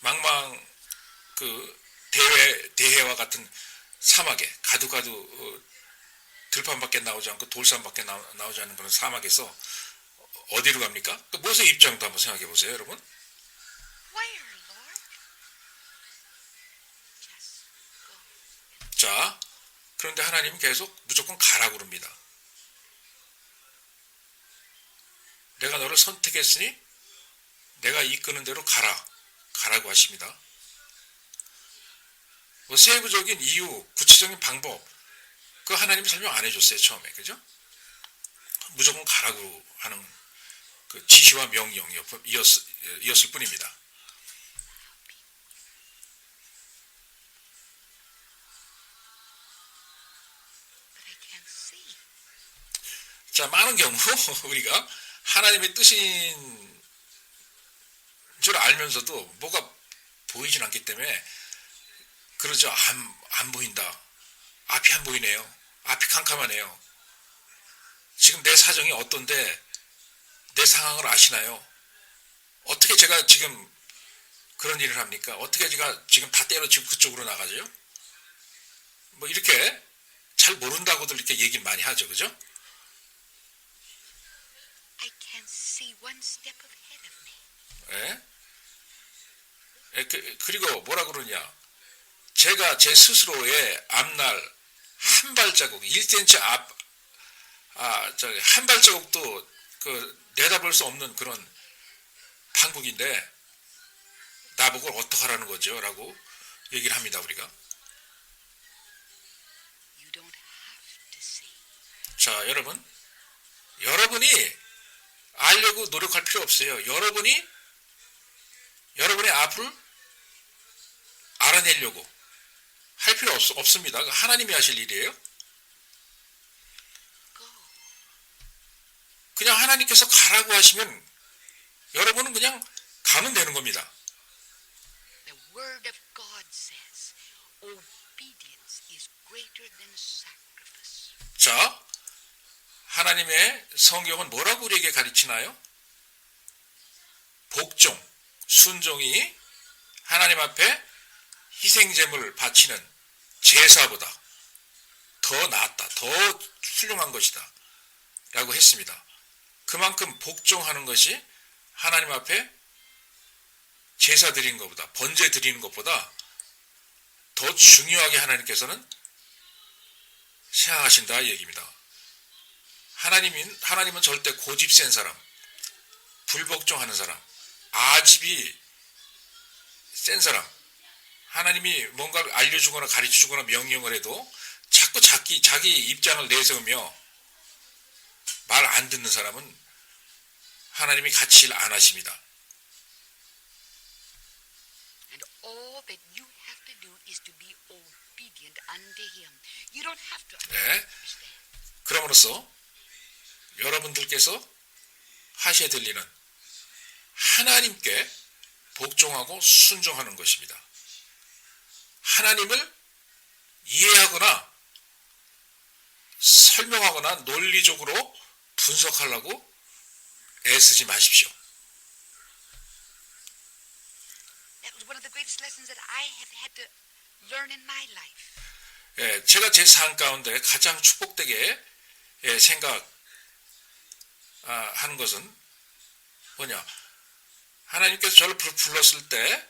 망망 그 대해와 같은 사막에 가두 들판밖에 나오지 않고 돌산밖에 나오지 않는 그런 사막에서 어디로 갑니까? 그 모세의 입장도 한번 생각해 보세요, 여러분. Where, Lord? Just go. 자, 그런데 하나님은 계속 무조건 가라고 그럽니다. 내가 너를 선택했으니 내가 이끄는 대로 가라고 하십니다. 뭐 세부적인 이유, 구체적인 방법, 그 하나님이 설명 안 해줬어요, 처음에. 그죠? 무조건 가라고 하는 그 지시와 명령이었을 뿐입니다. But I can't see. 자, 많은 경우 우리가 하나님의 뜻인 줄 알면서도 뭐가 보이진 않기 때문에 그러죠. 안 보인다. 앞이 안 보이네요. 앞이 캄캄하네요. 지금 내 사정이 어떤데 내 상황을 아시나요? 어떻게 제가 지금 그런 일을 합니까? 어떻게 제가 지금 다 때려치고 그쪽으로 나가죠? 뭐 이렇게 잘 모른다고들 이렇게 얘기를 많이 하죠. 그죠? I can't see one step ahead of me. 그리고 뭐라 그러냐? 제가 제 스스로의 앞날 한 발자국, 1cm 한 발자국도 내다볼 수 없는 그런 판국인데 나보고 어떡하라는 거죠? 라고 얘기를 합니다, 우리가. You don't have to see. 자, 여러분이 알려고 노력할 필요 없어요. 여러분의 앞을 알아내려고 할 필요 없습니다. 하나님이 하실 일이에요. Go. 그냥 하나님께서 가라고 하시면 여러분은 그냥 가면 되는 겁니다. The word of God says, obedience is greater than sacrifice. 자, 하나님의 성경은 뭐라고 우리에게 가르치나요? 복종, 순종이 하나님 앞에 희생제물을 바치는 제사보다 더 낫다, 더 훌륭한 것이다 라고 했습니다. 그만큼 복종하는 것이 하나님 앞에 제사 드리는 것보다, 번제 드리는 것보다 더 중요하게 하나님께서는 생각하신다 이 얘기입니다. 하나님은 절대 고집 센 사람, 불복종하는 사람, 아집이 센 사람, 하나님이 뭔가를 알려주거나 가르쳐주거나 명령을 해도 자꾸 자기 입장을 내세우며 말 안 듣는 사람은 하나님이 같이 일 안 하십니다. And all that you have to do is to be obedient unto him. You don't have to 네. understand. 그럼으로써 여러분들께서 하셔야 될 일은 하나님께 복종하고 순종하는 것입니다. 하나님을 이해하거나 설명하거나 논리적으로 분석하려고 애쓰지 마십시오. That was one of the greatest lessons that I have had to learn in my life. 예, 제가 제 삶 가운데 가장 축복되게 생각하는 것은 뭐냐? 하나님께서 저를 불렀을 때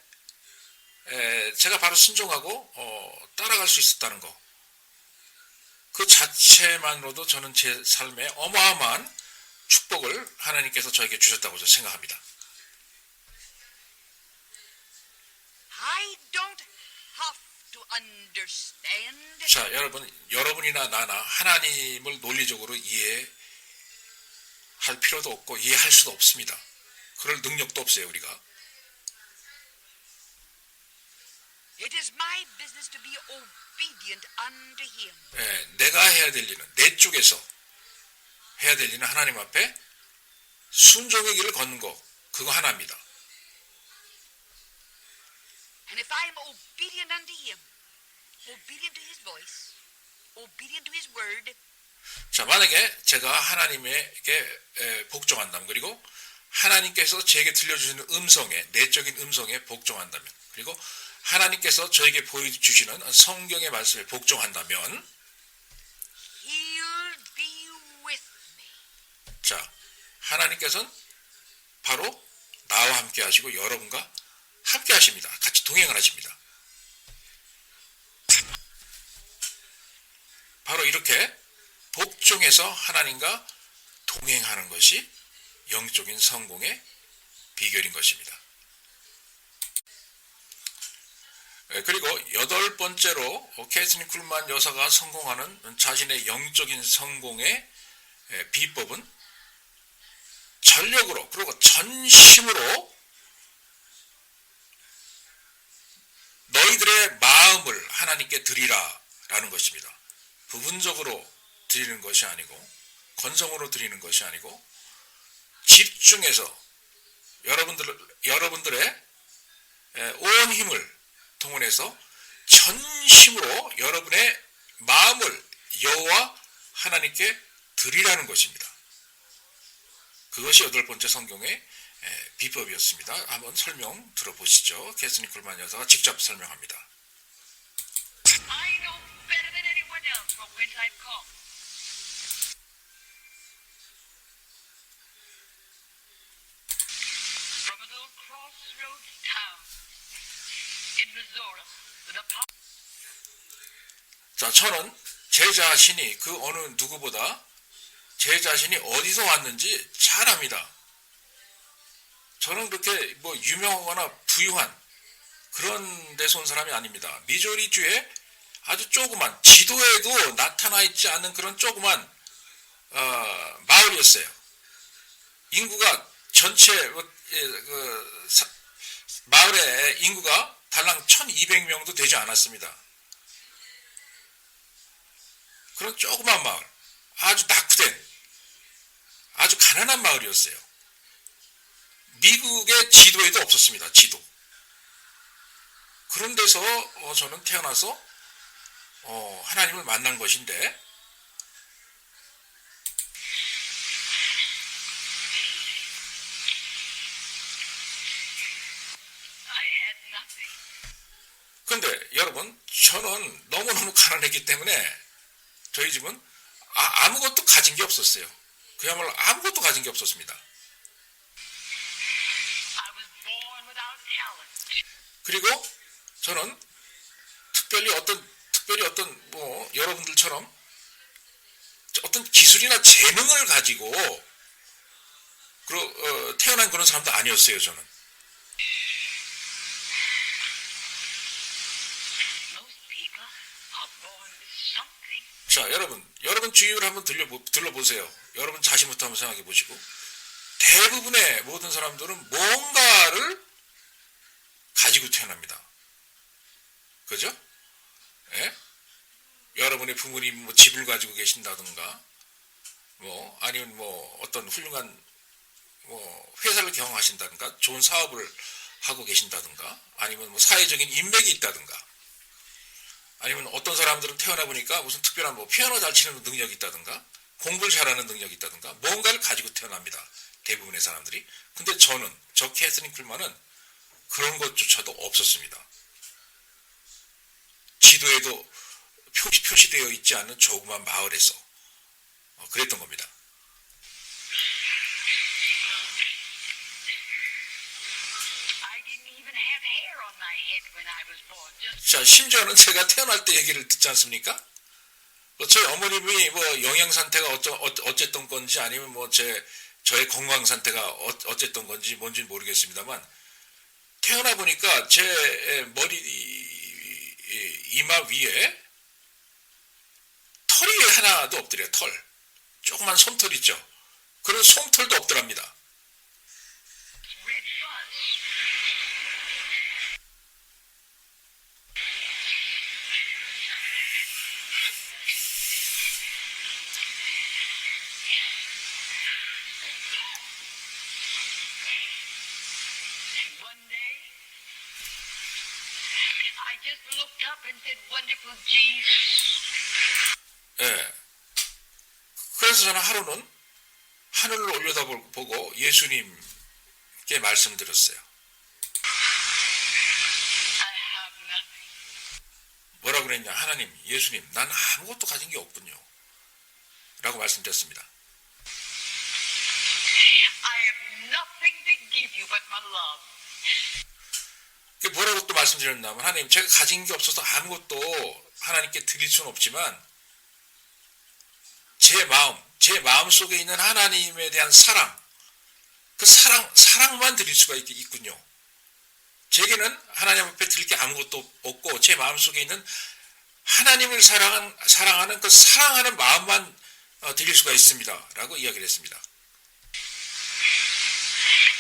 제가 바로 순종하고 따라갈 수 있었다는 거. 그 자체만으로도 저는 제 삶에 어마어마한 축복을 하나님께서 저에게 주셨다고 저는 생각합니다. I don't have to understand. 자, 여러분이나 나나 하나님을 논리적으로 이해할 필요도 없고 이해할 수도 없습니다. 그럴 능력도 없어요, 우리가. It is my business to be obedient unto him. 예, 내가 해야 될 일은 내 쪽에서 해야 될 일은 하나님 앞에 순종의 길을 걷는 거, 그거 하나입니다. And if I am obedient unto him, obedient to his voice, obedient to his word, 자, 만약에 제가 하나님에게 복종한다면, 그리고 하나님께서 제게 들려주시는 음성에, 내적인 음성에 복종한다면, 그리고 하나님께서 저에게 보여주시는 성경의 말씀에 복종한다면, he'll be with me. 자, 하나님께서는 바로 나와 함께 하시고 여러분과 함께 하십니다. 같이 동행을 하십니다. 바로 이렇게 복종해서 하나님과 동행하는 것이 영적인 성공의 비결인 것입니다. 그리고 8번째로 캐슬린 쿨만 여사가 성공하는 자신의 영적인 성공의 비법은 전력으로 그리고 전심으로 너희들의 마음을 하나님께 드리라 라는 것입니다. 부분적으로 드리는 것이 아니고 건성으로 드리는 것이 아니고 집중해서 여러분들의 온 힘을 동원해서 전심으로 여러분의 마음을 여호와 하나님께 드리라는 것입니다. 그것이 8번째 성경의 비법이었습니다. 한번 설명 들어보시죠. 캐슬린 쿨만 여사가 직접 설명합니다. I know better than anyone else from whence I've come. From a little crossroads town in Missouri with a 자, 저는 제 자신이 그 어느 누구보다 제 자신이 어디서 왔는지 잘 압니다. 저는 그렇게 뭐 유명하거나 부유한 그런 데서 온 사람이 아닙니다. 미조리주의 아주 조그만, 지도에도 나타나 있지 않는 그런 조그만 마을이었어요. 인구가 전체 마을의 인구가 달랑 1200명도 되지 않았습니다. 그런 조그만 마을, 아주 낙후된, 아주 가난한 마을이었어요. 미국의 지도에도 없었습니다. 지도. 그런 데서 저는 태어나서 하나님을 만난 것인데, I had nothing. 근데 여러분, 저는 너무너무 가난했기 때문에 저희 집은 아무것도 가진 게 없었어요. 그야말로 아무것도 가진 게 없었습니다. I was born without talent. 그리고 저는 특별히 어떤 뭐 여러분들처럼 어떤 기술이나 재능을 가지고 태어난 그런 사람도 아니었어요. 저는. Most people are born with something. 자, 여러분 주위를 한번 들러보세요. 여러분 자신부터 한번 생각해 보시고, 대부분의 모든 사람들은 뭔가를 가지고 태어납니다. 그죠? 예? 여러분의 부모님 뭐 집을 가지고 계신다든가, 뭐 아니면 뭐 어떤 훌륭한 뭐 회사를 경영하신다든가, 좋은 사업을 하고 계신다든가, 아니면 뭐 사회적인 인맥이 있다든가, 아니면 어떤 사람들은 태어나 보니까 무슨 특별한 뭐 피아노 잘 치는 능력이 있다든가, 공부를 잘하는 능력이 있다든가, 뭔가를 가지고 태어납니다. 대부분의 사람들이. 근데 저 캐서린 쿨만은 그런 것조차도 없었습니다. 지도에도 표시되어 있지 않은 조그만 마을에서 그랬던 겁니다. I didn't even have hair on my head when I was born. Just 자, 심지어는 제가 태어날 때 얘기를 듣지 않습니까? 저희 어머님이 뭐 영양 상태가 어쨌던 건지, 아니면 뭐 저의 건강 상태가 어쨌던 건지 뭔지는 모르겠습니다만, 태어나 보니까 제 머리 이마 위에 털이 하나도 없더래요. 털. 조그만 솜털 있죠. 그런 솜털도 없더랍니다. red buzz. One day, I just looked up and said, "Wonderful Jesus." 예. 그래서 저는 하루는 하늘을 올려다보고 예수님께 말씀드렸어요. I have nothing. 뭐라 그랬냐? 하나님, 예수님, 난 아무것도 가진 게 없군요. 라고 말씀드렸습니다. I have nothing to give you but my love. 뭐라고 또 말씀드렸냐면, 하나님, 제가 가진 게 없어서 아무것도 하나님께 드릴 수는 없지만, 제 마음 속에 있는 하나님에 대한 사랑, 그 사랑만 드릴 수가 있군요. 제게는 하나님 앞에 드릴 게 아무것도 없고, 제 마음 속에 있는 하나님을 사랑하는 그 사랑하는 마음만 드릴 수가 있습니다. 라고 이야기를 했습니다.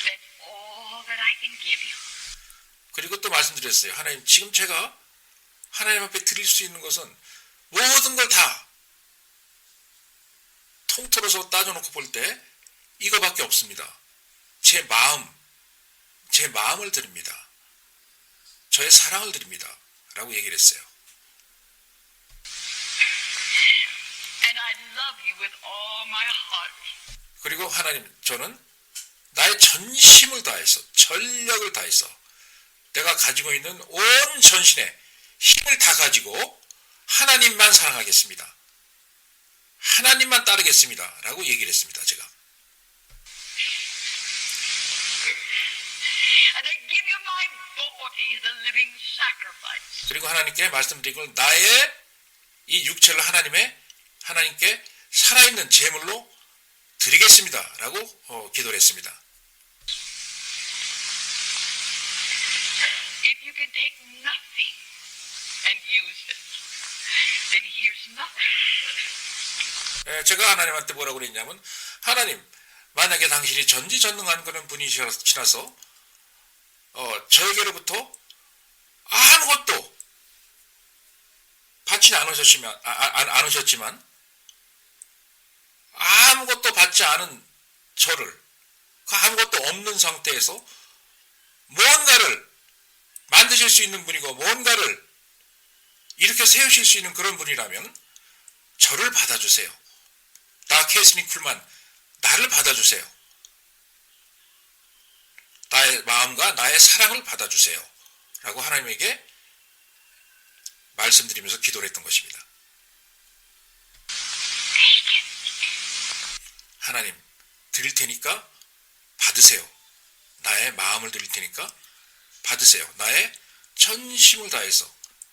That's all that I can give you. 그리고 또 말씀드렸어요. 하나님, 지금 제가 하나님 앞에 드릴 수 있는 것은 모든 걸 다 통틀어서 따져놓고 볼 때 이거밖에 없습니다. 제 마음을 드립니다. 저의 사랑을 드립니다. 라고 얘기를 했어요. And I love you with all my heart. 그리고 하나님, 저는 나의 전심을 다해서, 전력을 다해서, 내가 가지고 있는 온 전신의 힘을 다 가지고 하나님만 사랑하겠습니다. 하나님만 따르겠습니다. 라고 얘기를 했습니다. 제가. And I give you my body as a living sacrifice. 그리고 하나님께 말씀드리고, 나의 이 육체를 하나님께 살아있는 제물로 드리겠습니다. 라고 기도를 했습니다. If you can take nothing and use it, then here's nothing. 제가 하나님한테 뭐라고 그랬냐면, 하나님, 만약에 당신이 전지전능한 그런 분이시라서 저에게로부터 아무것도 받지 않으셨지만 아무것도 받지 않은 저를, 그 아무것도 없는 상태에서 무언가를 만드실 수 있는 분이고 무언가를 이렇게 세우실 수 있는 그런 분이라면 저를 받아주세요. 나 캐서린 쿨만, 나를 받아주세요. 나의 마음과 나의 사랑을 받아주세요. 라고 하나님에게 말씀드리면서 기도를 했던 것입니다. 하나님, 드릴 테니까 받으세요. 나의 마음을 드릴 테니까 받으세요. 나의 전심을 다해서,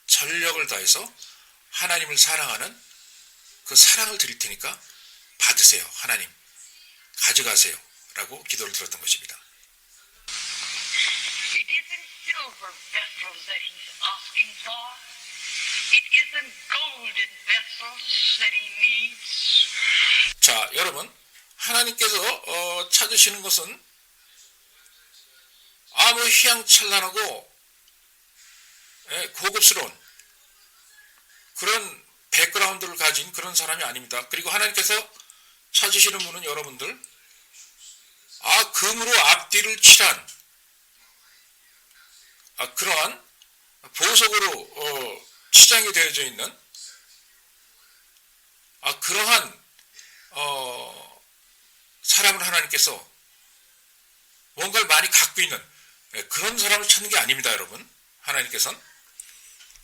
전력을 다해서 하나님을 사랑하는 그 사랑을 드릴 테니까 받으세요. 하나님, 가져가세요. 라고 기도를 드렸던 것입니다. It isn't silver vessels that he's asking for, It isn't golden vessels that he needs. 자, 여러분, 하나님께서 찾으시는 것은 아무 휘황찬란하고 고급스러운 그런 백그라운드를 가진 그런 사람이 아닙니다. 그리고 하나님께서 찾으시는 분은 여러분들 금으로 앞뒤를 칠한 그러한 보석으로 치장이 되어져 있는 그러한 사람을 하나님께서 뭔가를 많이 갖고 있는 그런 사람을 찾는 게 아닙니다, 여러분. 하나님께서는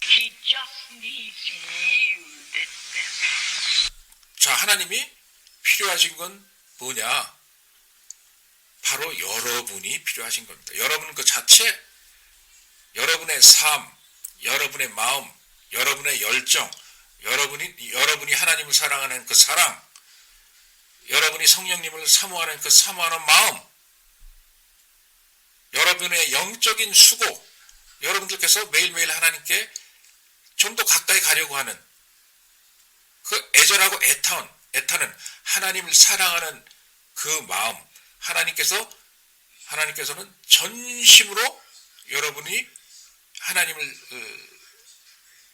He just needs yielded vessels. 자, 하나님이 필요하신 건 뭐냐? 바로 여러분이 필요하신 겁니다. 여러분 그 자체, 여러분의 삶, 여러분의 마음, 여러분의 열정, 여러분이 하나님을 사랑하는 그 사랑, 여러분이 성령님을 사모하는 그 사모하는 마음, 여러분의 영적인 수고, 여러분들께서 매일매일 하나님께 좀 더 가까이 가려고 하는 그 애절하고 애타는 하나님을 사랑하는 그 마음, 하나님께서는 전심으로 여러분이 하나님을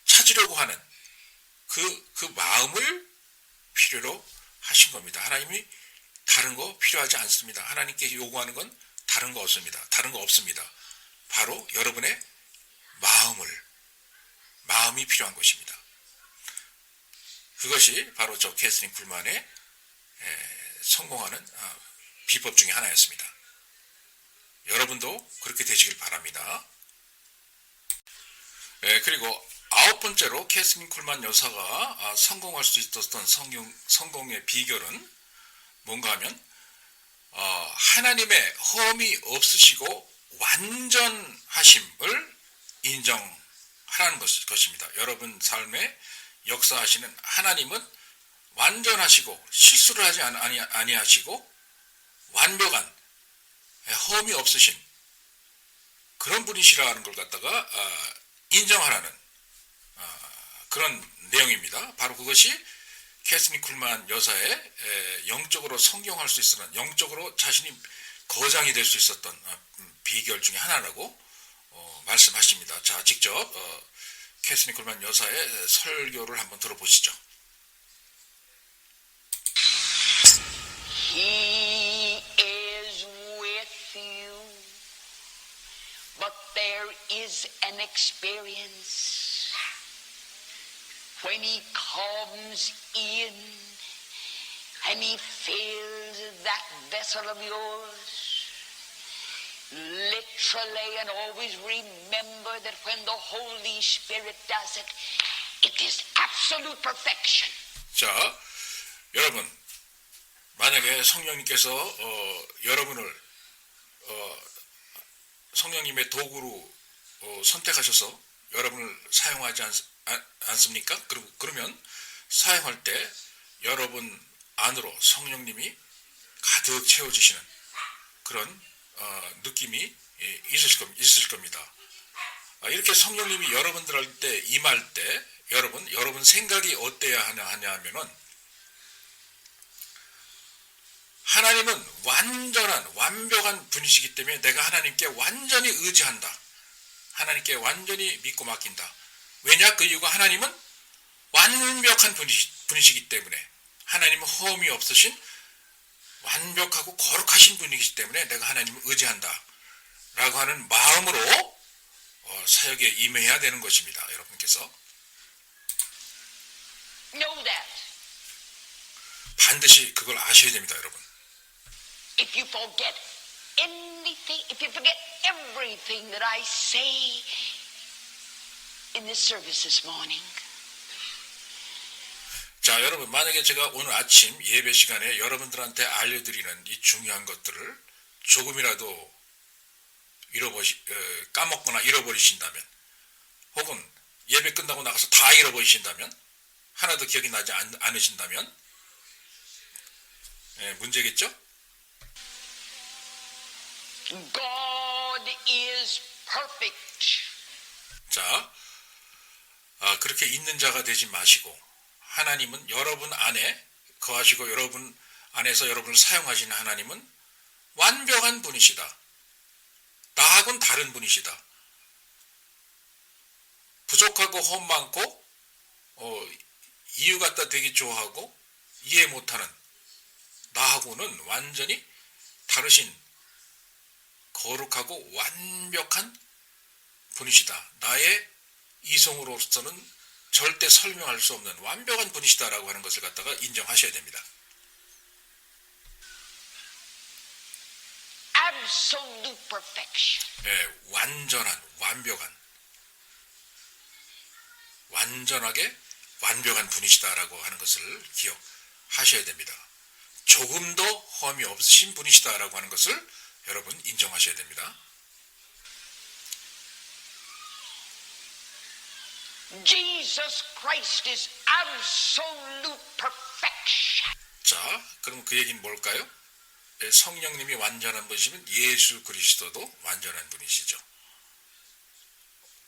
찾으려고 하는 그 마음을 필요로 하신 겁니다. 하나님이 다른 거 필요하지 않습니다. 하나님께 요구하는 건 다른 거 없습니다. 바로 여러분의 마음이 필요한 것입니다. 그것이 바로 저 캐서린 쿨만의 성공하는 비법 중에 하나였습니다. 여러분도 그렇게 되시길 바랍니다. 그리고 9번째로 캐서린 쿨만 여사가 성공할 수 있었던 성공의 비결은 뭔가 하면 하나님의 험이 없으시고 완전하심을 인정하라는 것입니다. 여러분 삶에 역사하시는 하나님은 완전하시고 실수를 하지 아니하시고 완벽한 험이 없으신 그런 분이시라는 걸 갖다가 인정하라는 그런 내용입니다. 바로 그것이 캐서린 쿨만 여사의 영적으로 성공할 수 있었던, 영적으로 자신이 거장이 될 수 있었던 비결 중에 하나라고 말씀하십니다. 자, 직접 캐서린 쿨만 여사의 설교를 한번 들어보시죠. He is with you, but there is an experience when he comes in and he fills that vessel of yours. Literally, and always remember that when the Holy Spirit does it, it is absolute perfection. 자, 여러분, 만약에 성령님께서 여러분을 성령님의 도구로 선택하셔서 여러분을 사용하지 않습니까? 그러면 사용할 때 여러분 안으로 성령님이 가득 채워지시는 그런 느낌이 있을 겁니다. 이렇게 성령님이 여러분들한테 임할 때 여러분 생각이 어때야 하냐면은 하나님은 완벽한 분이시기 때문에 내가 하나님께 완전히 의지한다. 하나님께 완전히 믿고 맡긴다. 왜냐? 그 이유가 하나님은 완벽한 분이시기 때문에, 하나님은 허물이 없으신 완벽하고 거룩하신 분이시기 때문에 내가 하나님을 의지한다 라고 하는 마음으로 사역에 임해야 되는 것입니다. 여러분께서 Know that. 반드시 그걸 아셔야 됩니다. 여러분. If you forget anything, if you forget everything that I say in this service this morning, 자, 여러분, 만약에 제가 오늘 아침 예배 시간에 여러분들한테 알려드리는 이 중요한 것들을 조금이라도 까먹거나 잃어버리신다면, 혹은 예배 끝나고 나가서 다 잃어버리신다면, 하나도 기억이 나지 않으신다면 문제겠죠? God is perfect. 자, 그렇게 있는 자가 되지 마시고 하나님은 여러분 안에 거하시고 여러분 안에서 여러분을 사용하시는 하나님은 완벽한 분이시다. 나하고는 다른 분이시다. 부족하고 험 많고 이유 갖다 되기 좋아하고 이해 못하는 나하고는 완전히 다르신 거룩하고 완벽한 분이시다. 나의 이성으로서는 절대 설명할 수 없는 완벽한 분이시다라고 하는 것을 갖다가 인정하셔야 됩니다. Absolute perfection. 네, 완전한, 완전하게 완벽한 분이시다라고 하는 것을 기억하셔야 됩니다. 조금 더 험이 없으신 분이시다라고 하는 것을 여러분 인정하셔야 됩니다. Jesus Christ is absolute perfection. 자, 그럼 그 얘기는 뭘까요? 성령님이 완전한 분이시면 예수 그리스도도 완전한 분이시죠.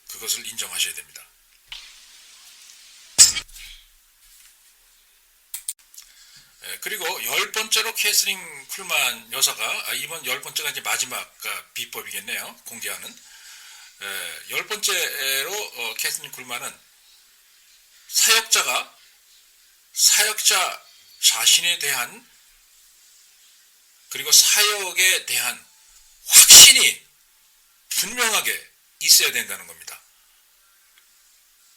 그것을 인정하셔야 됩니다. 그리고 10번째로 캐서린 쿨만 여사가 이번 10번째가 이제 마지막 비법이겠네요. 공개하는 10번째로 캐서린 쿨만은 사역자 자신에 대한 그리고 사역에 대한 확신이 분명하게 있어야 된다는 겁니다.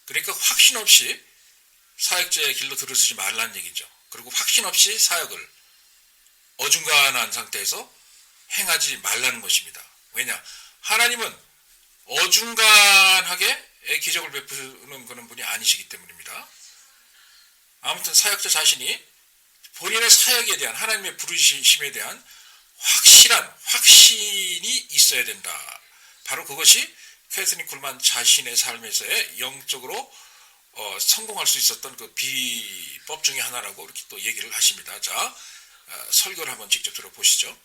그러니까 확신 없이 사역자의 길로 들어서지 말라는 얘기죠. 그리고 확신 없이 사역을 어중간한 상태에서 행하지 말라는 것입니다. 왜냐? 하나님은 어중간하게 기적을 베푸는 그런 분이 아니시기 때문입니다. 아무튼 사역자 자신이 본인의 사역에 대한 하나님의 부르심에 대한 확신이 있어야 된다. 바로 그것이 캐서린 쿨만 자신의 삶에서의 영적으로 성공할 수 있었던 그 비법 중에 하나라고 이렇게 또 얘기를 하십니다. 자, 설교를 한번 직접 들어보시죠.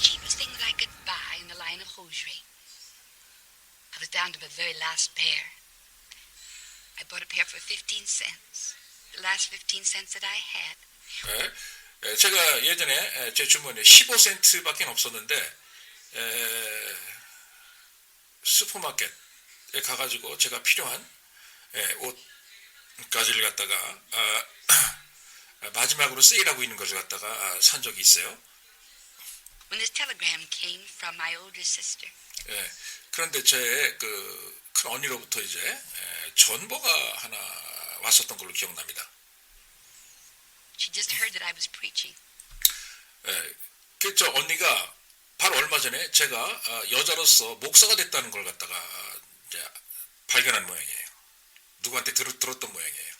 Cheapest thing that I could buy in the line of hosiery. I was down to my very last pair. I bought a pair for 15 cents. The last 15 cents that I had. 제가 예전에 제 주머니에 15센트밖에 없었는데 슈퍼마켓에 가가지고 제가 필요한 옷가지를 갖다가 마지막으로 세일하고 있는 것을 갖다가 산 적이 있어요. When this telegram came from my older sister. 그런데 제 그 큰 언니로부터 이제 전보가 하나 왔었던 걸로 기억납니다. She just heard that I was preaching. 그 저 언니가 바로 얼마 전에 제가 여자로서 목사가 됐다는 걸 갖다가 이제 발견한 모양이에요. 누구한테 들었던 모양이에요.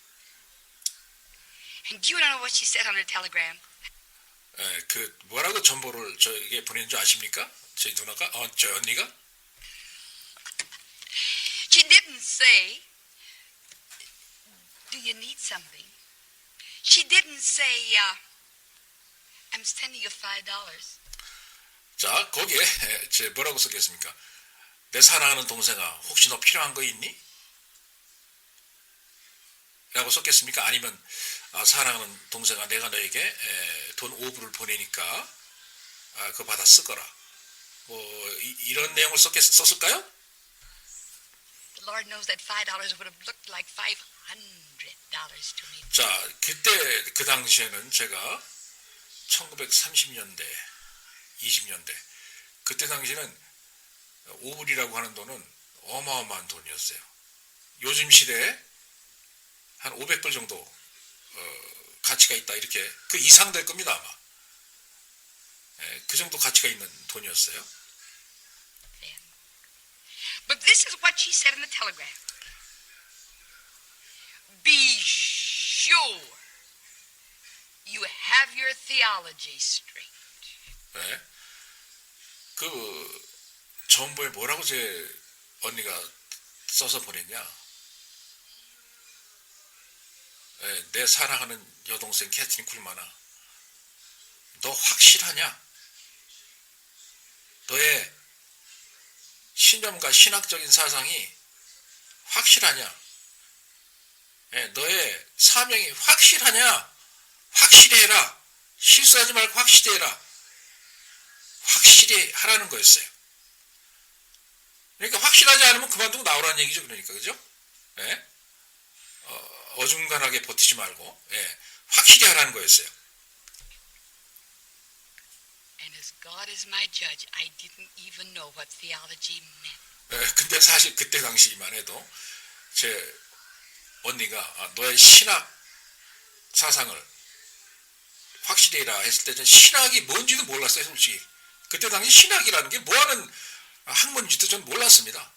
And do you know what she said on her telegram? 그 뭐라고 전보를 저에게 보낸 줄 아십니까? 제 누나가 저 언니가 She didn't say, do you need something? She didn't say, I'm sending you $5. 자 거기에 제 뭐라고 썼겠습니까? 내 사랑하는 동생아 혹시 너 필요한 거 있니? 라고 썼겠습니까? 아니면 사랑하는 동생아 내가 너에게 돈 5불을 보내니까 그거 받아 쓰거라. 뭐 이런 내용을 썼을까요? The Lord knows that $5 would have looked like $500 to me. 자 그때 그 당시에는 제가 1930년대 20년대 그때 당시에는 5불이라고 하는 돈은 어마어마한 돈이었어요. 요즘 시대에 한 500불 정도 가치가 있다 이렇게 그 이상 될 겁니다 아마. 그 정도 가치가 있는 돈이었어요. Then. But this is what she said in the telegram. Be sure you have your theology straight. 그 전보에 뭐라고 제 언니가 써서 보냈냐? 내 사랑하는 여동생 캐트린 쿨만아, 너 확실하냐? 너의 신념과 신학적인 사상이 확실하냐? 예, 너의 사명이 확실하냐? 확실히 해라. 실수하지 말고 확실히 해라. 확실히 하라는 거였어요. 그러니까 확실하지 않으면 그만두고 나오라는 얘기죠. 그러니까 그죠? 예? 어중간하게 버티지 말고 예, 확실히 하라는 거였어요. And as God is my judge, I didn't even know what theology meant. 예, 근데 사실 그때 당시만 해도 제 언니가 너의 신학 사상을 확실히 해라 했을 때 전 신학이 뭔지도 몰랐어요. 솔직히 그때 당시 신학이라는 게 뭐하는 학문인지도 전 몰랐습니다.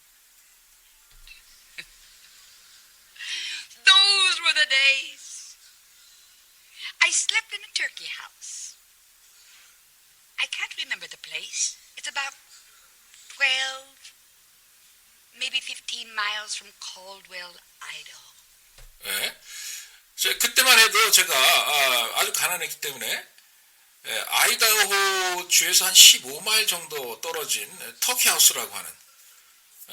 Those were the days. I slept in a turkey house. I can't remember the place. It's about 12, maybe 15 miles from Caldwell, Idaho. 예. 그때만 해도 제가 아주 가난했기 때문에 예, 아이다호 주에서 한 15마일 정도 떨어진 터키하우스라고 하는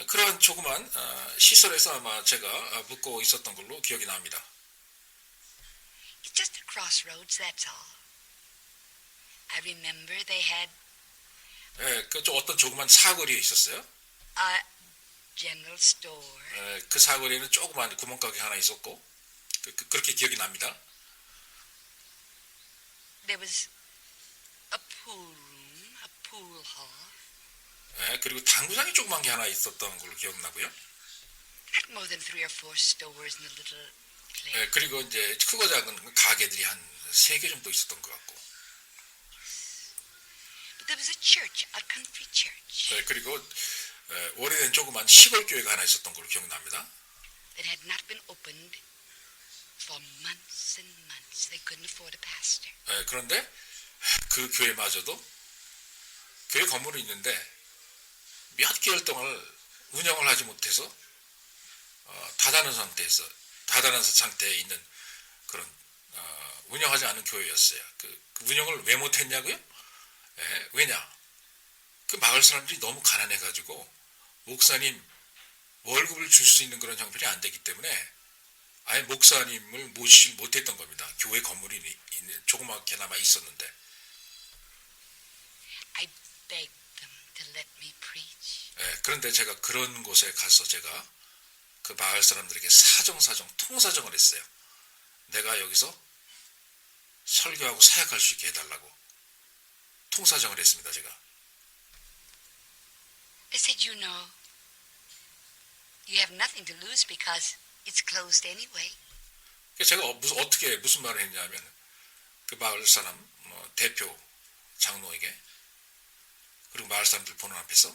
그런 조그만 시설에서 아마 제가 묵고 있었던 걸로 기억이 납니다. It's just a crossroads, that's all. I remember they had 예, 그좀 어떤 조그만 사거리에 있었어요. a general store. 예, 그 사거리에는 조그만 구멍가게 하나 있었고 그렇게 기억이 납니다. There was a pool room, a pool hall. 예, 그리고 당구장이 조그만 게 하나 있었던 걸로 기억나고요. Not more than 3 or 4 stores in the little place. 예, 그리고 이제 크고 작은 가게들이 한 3개 정도 있었던 것 같고. But there was a church, a country church, 예, 그리고 오래된 조그만 시골 교회가 하나 있었던 걸로 기억납니다. that had not been opened for months and months. They couldn't afford a pastor. 예, 그런데 그 교회마저도 교회 건물이 있는데 몇 개월 동안 운영을 하지 못해서 다다른 상태에 있는 그런 운영하지 않은 교회였어요. 그 운영을 왜 못했냐고요? 예, 왜냐? 그 마을 사람들이 너무 가난해가지고 목사님 월급을 줄 수 있는 그런 형편이 안 되기 때문에 아예 목사님을 모시지 못했던 겁니다. 교회 건물이 조그맣게나마 있었는데. I begged them to let me preach. 예, 그런데 제가 그런 곳에 가서 제가 그 마을 사람들에게 통사정을 했어요. 내가 여기서 설교하고 사역할 수 있게 해달라고 통사정을 했습니다. 제가. I said, you know, you have nothing to lose because it's closed anyway. 제가 무슨 말을 했냐면 그 마을 사람 대표 장로에게 그리고 마을 사람들 보는 앞에서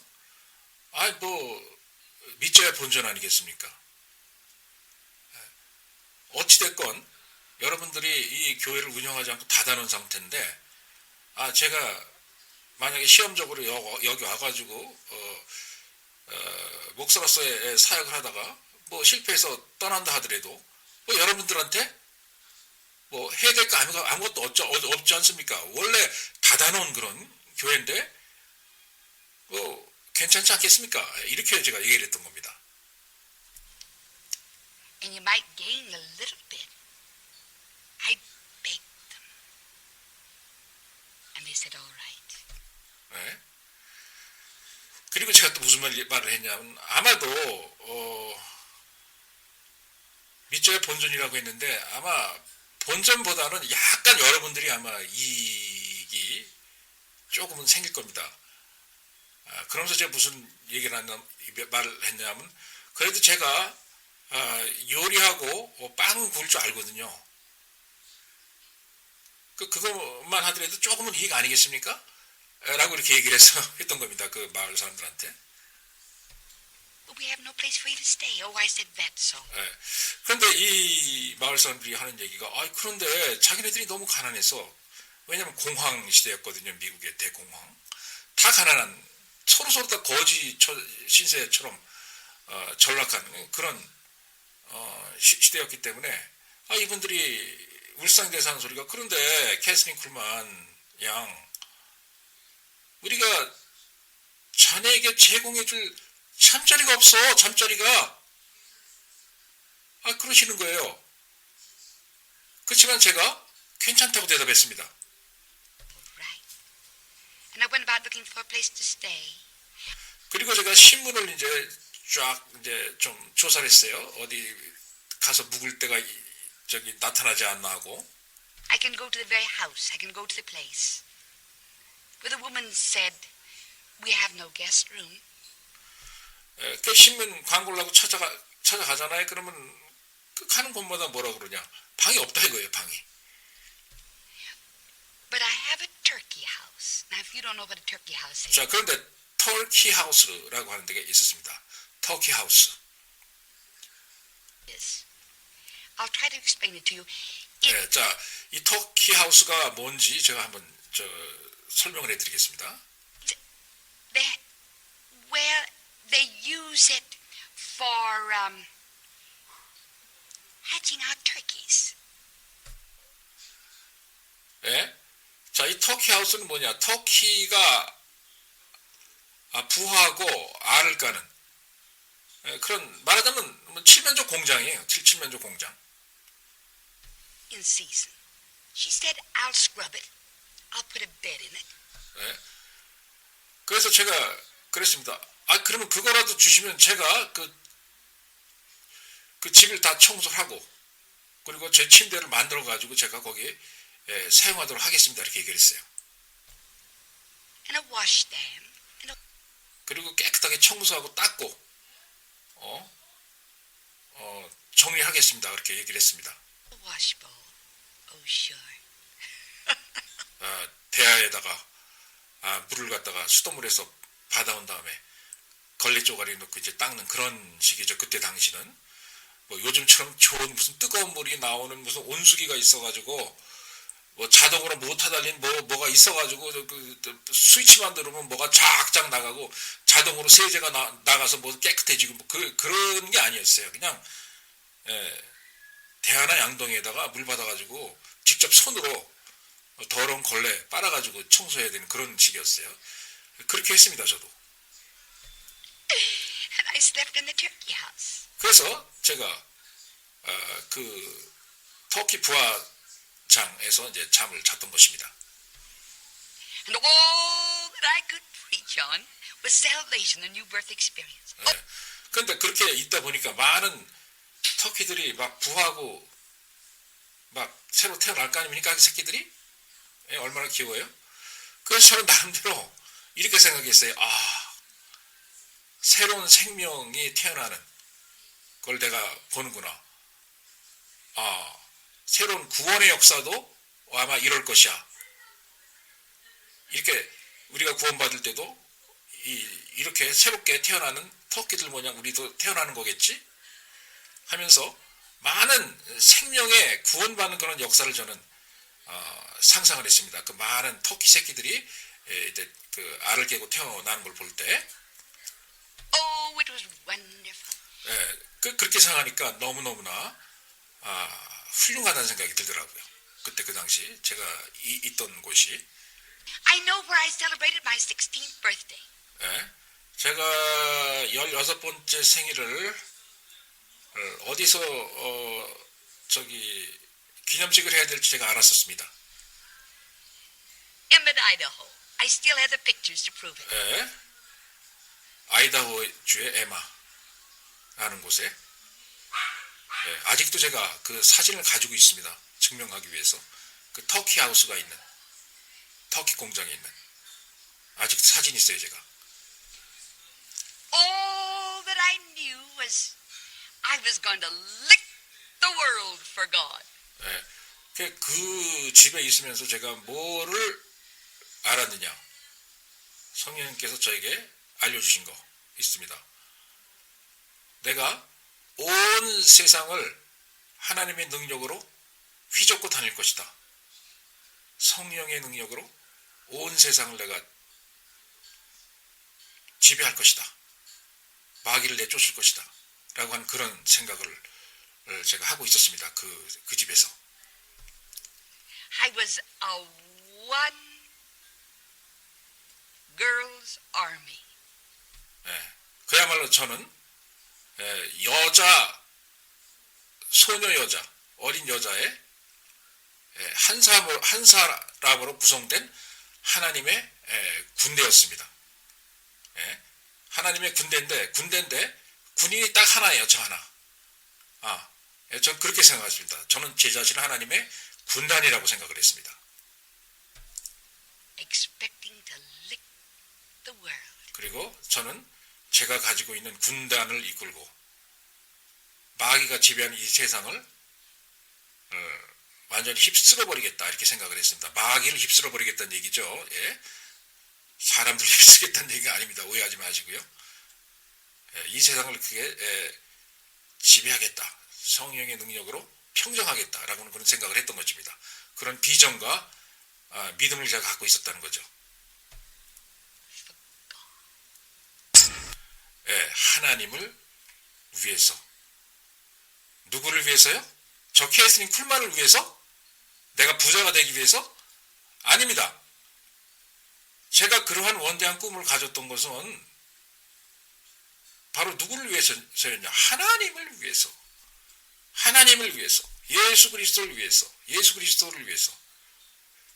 믿져야 본전 아니겠습니까? 어찌됐건 여러분들이 이 교회를 운영하지 않고 닫아놓은 상태인데 제가 만약에 시험적으로 여기 와가지고 목사로서의 사역을 하다가 실패해서 떠난다 하더라도 여러분들한테 해야 될 거 아무것도 없지 않습니까? 원래 닫아놓은 그런 교회인데 괜찮지 않겠습니까? 이렇게 제가 얘기를 했던 겁니다. And you might gain a little bit. I begged them. And they said, all right. 네. 그리고 제가 또 무슨 말을 했냐면 아마도 믿져야 본전이라고 했는데 아마 본전보다는 약간 여러분들이 아마 이익이 조금은 생길 겁니다. 그러면서 제가 무슨 말을 했냐면 그래도 제가 요리하고 빵 구울 줄 알거든요. 그것만 하더라도 조금은 이익 아니겠습니까? 라고 이렇게 얘기를 해서 했던 겁니다. 그 마을 사람들한테. But we have no place for you to stay. Oh, I said that's so. 예. 그런데 이 마을 사람들이 하는 얘기가 그런데 자기네들이 너무 가난해서 왜냐하면 공황 시대였거든요. 미국의 대공황. 다 가난한 서로 다 거지 신세처럼 전락한 그런 시대였기 때문에 이분들이 울상대에서 하는 소리가 그런데 캐서린 쿨만 양 우리가 자네에게 제공해줄 잠자리가 없어. 잠자리가. 그러시는 거예요. 그렇지만 제가 괜찮다고 대답했습니다. Right. And I went about looking for a place to stay. 그리고 제가 신문을 이제 쫙 이제 좀 조사를 했어요. 어디 가서 묵을 때가 저기 나타나지 않나 하고. I can go to the very house. I can go to the place. But the woman said, we have no guest room. 그 신문 광고를 하고 찾아가잖아요. 그러면 그 가는 곳마다 뭐라 그러냐. 방이 없다 이거예요. 방이. But I have a turkey house. Now, if you don't know what a turkey house is, 자, 그런데 터키 하우스라고 하는 데가 있었습니다. 터키 하우스. I'll try to explain it to you. 네, 자, 이 터키 하우스가 뭔지 제가 한번 설명을 해드리겠습니다. They use it for hatching out turkeys. 네? 자, 이 터키 하우스는 뭐냐? 터키가 부화하고 알을 까는 그런 말하자면 칠면조 공장이에요. 칠면조 공장. In season. She said, I'll scrub it. I'll put a bed in it. 네? 그래서 제가 그랬습니다. 그러면 그거라도 주시면 제가 그 집을 다 청소하고 그리고 제 침대를 만들어 가지고 제가 거기에 사용하도록 하겠습니다. 이렇게 얘기를 했어요. And a wash dam. 그리고 깨끗하게 청소하고 닦고 정리하겠습니다. 그렇게 얘기를 했습니다. A wash bowl. Oh, sure. 대야에다가 물을 갖다가 수돗물에서 받아온 다음에 걸레 쪼가리 넣고 이제 닦는 그런 식이죠. 그때 당시는 뭐 요즘처럼 좋은 무슨 뜨거운 물이 나오는 무슨 온수기가 있어가지고 뭐 자동으로 모터 달린 뭐가 있어가지고 그 스위치만 누르면 뭐가 쫙쫙 나가고 자동으로 세제가 나가서 뭐 깨끗해지고 뭐 그런 게 아니었어요. 그냥 대하나 양동이에다가 물 받아가지고 직접 손으로 더러운 걸레 빨아가지고 청소해야 되는 그런 식이었어요. 그렇게 했습니다. 저도. And I slept in the turkey house. 그래서 제가 그 터키 부화장에서 이제 잠을 잤던 것입니다. And all that I could preach on was salvation and new birth experience. 네. 그런데 그렇게 있다 보니까 많은 터키들이 막 부화하고 막 새로 태어날 거 아닙니까? 그 새끼들이 얼마나 귀여워요? 그래서 저는 나름대로 이렇게 생각했어요. 새로운 생명이 태어나는 걸 내가 보는구나. 새로운 구원의 역사도 아마 이럴 것이야. 이렇게 우리가 구원받을 때도 이렇게 새롭게 태어나는 터키들 모양 우리도 태어나는 거겠지? 하면서 많은 생명의 구원받는 그런 역사를 저는 상상을 했습니다. 그 많은 터키 새끼들이 이제 그 알을 깨고 태어나는 걸 볼 때, Oh, it was wonderful. 그렇게 생각하니까 너무너무나 훌륭하다는 생각이 들더라고요. 그때 그 당시 제가 있던 곳이. I know where I celebrated my 16th birthday. 제가 16번째 생일을 어디서 기념식을 해야 될지 제가 알았었습니다. Emmett, Idaho. I still have the pictures to prove it. 아이다호주의 에마라는 곳에 아직도 제가 그 사진을 가지고 있습니다. 증명하기 위해서. 그 터키 하우스가 있는 터키 공장에 있는 아직 사진이 있어요. 제가. All that I knew was I was going to lick the world for God. 그 집에 있으면서 제가 뭐를 알았느냐. 성령님께서 저에게 알려주신 거 있습니다. 내가 온 세상을 하나님의 능력으로 휘젓고 다닐 것이다. 성령의 능력으로 온 세상을 내가 지배할 것이다. 마귀를 내쫓을 것이다. 라고 한 그런 생각을 제가 하고 있었습니다. 그 집에서. I was a one girls army. 그야말로 저는 여자, 소녀 여자, 어린 여자의 한 사람으로 구성된 하나님의 군대였습니다. 하나님의 군대인데 군인이 딱 하나예요. 저 하나. 저는 그렇게 생각했습니다. 저는 제 자신을 하나님의 군단이라고 생각을 했습니다. Expecting to lick the world. 그리고 저는 제가 가지고 있는 군단을 이끌고 마귀가 지배하는 이 세상을 완전히 휩쓸어 버리겠다 이렇게 생각을 했습니다. 마귀를 휩쓸어 버리겠다는 얘기죠. 사람들 휩쓰겠다는 얘기가 아닙니다. 오해하지 마시고요. 이 세상을 크게 지배하겠다. 성령의 능력으로 평정하겠다라고는 그런 생각을 했던 것입니다. 그런 비전과 믿음을 제가 갖고 있었다는 거죠. 하나님을 위해서. 누구를 위해서요? 저 캐슬린 쿨만을 위해서? 내가 부자가 되기 위해서? 아닙니다. 제가 그러한 원대한 꿈을 가졌던 것은 바로 누구를 위해서였냐? 하나님을 위해서. 하나님을 위해서. 예수 그리스도를 위해서.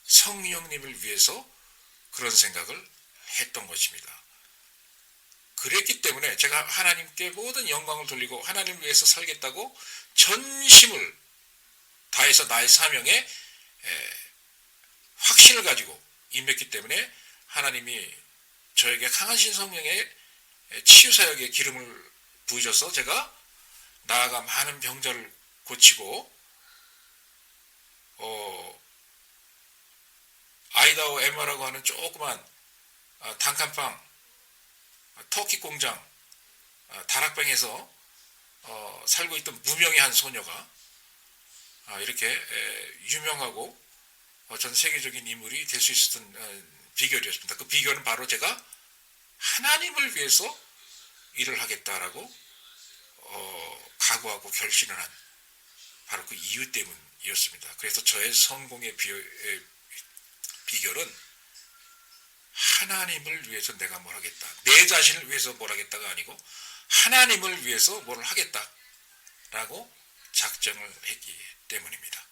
성령님을 위해서 그런 생각을 했던 것입니다. 그랬기 때문에 제가 하나님께 모든 영광을 돌리고 하나님을 위해서 살겠다고 전심을 다해서 나의 사명에 확신을 가지고 임했기 때문에 하나님이 저에게 강하신 성령의 치유사역의 기름을 부으셔서 제가 나아가 많은 병자를 고치고 아이다호 에머라고 하는 조그만 단칸방 터키 공장 다락방에서 살고 있던 무명의 한 소녀가 이렇게 유명하고 전 세계적인 인물이 될 수 있었던 비결이었습니다. 그 비결은 바로 제가 하나님을 위해서 일을 하겠다라고 각오하고 결심을 한 바로 그 이유 때문이었습니다. 그래서 저의 성공의 비결은 하나님을 위해서 내가 뭘 하겠다. 내 자신을 위해서 뭘 하겠다가 아니고 하나님을 위해서 뭘 하겠다라고 작정을 했기 때문입니다.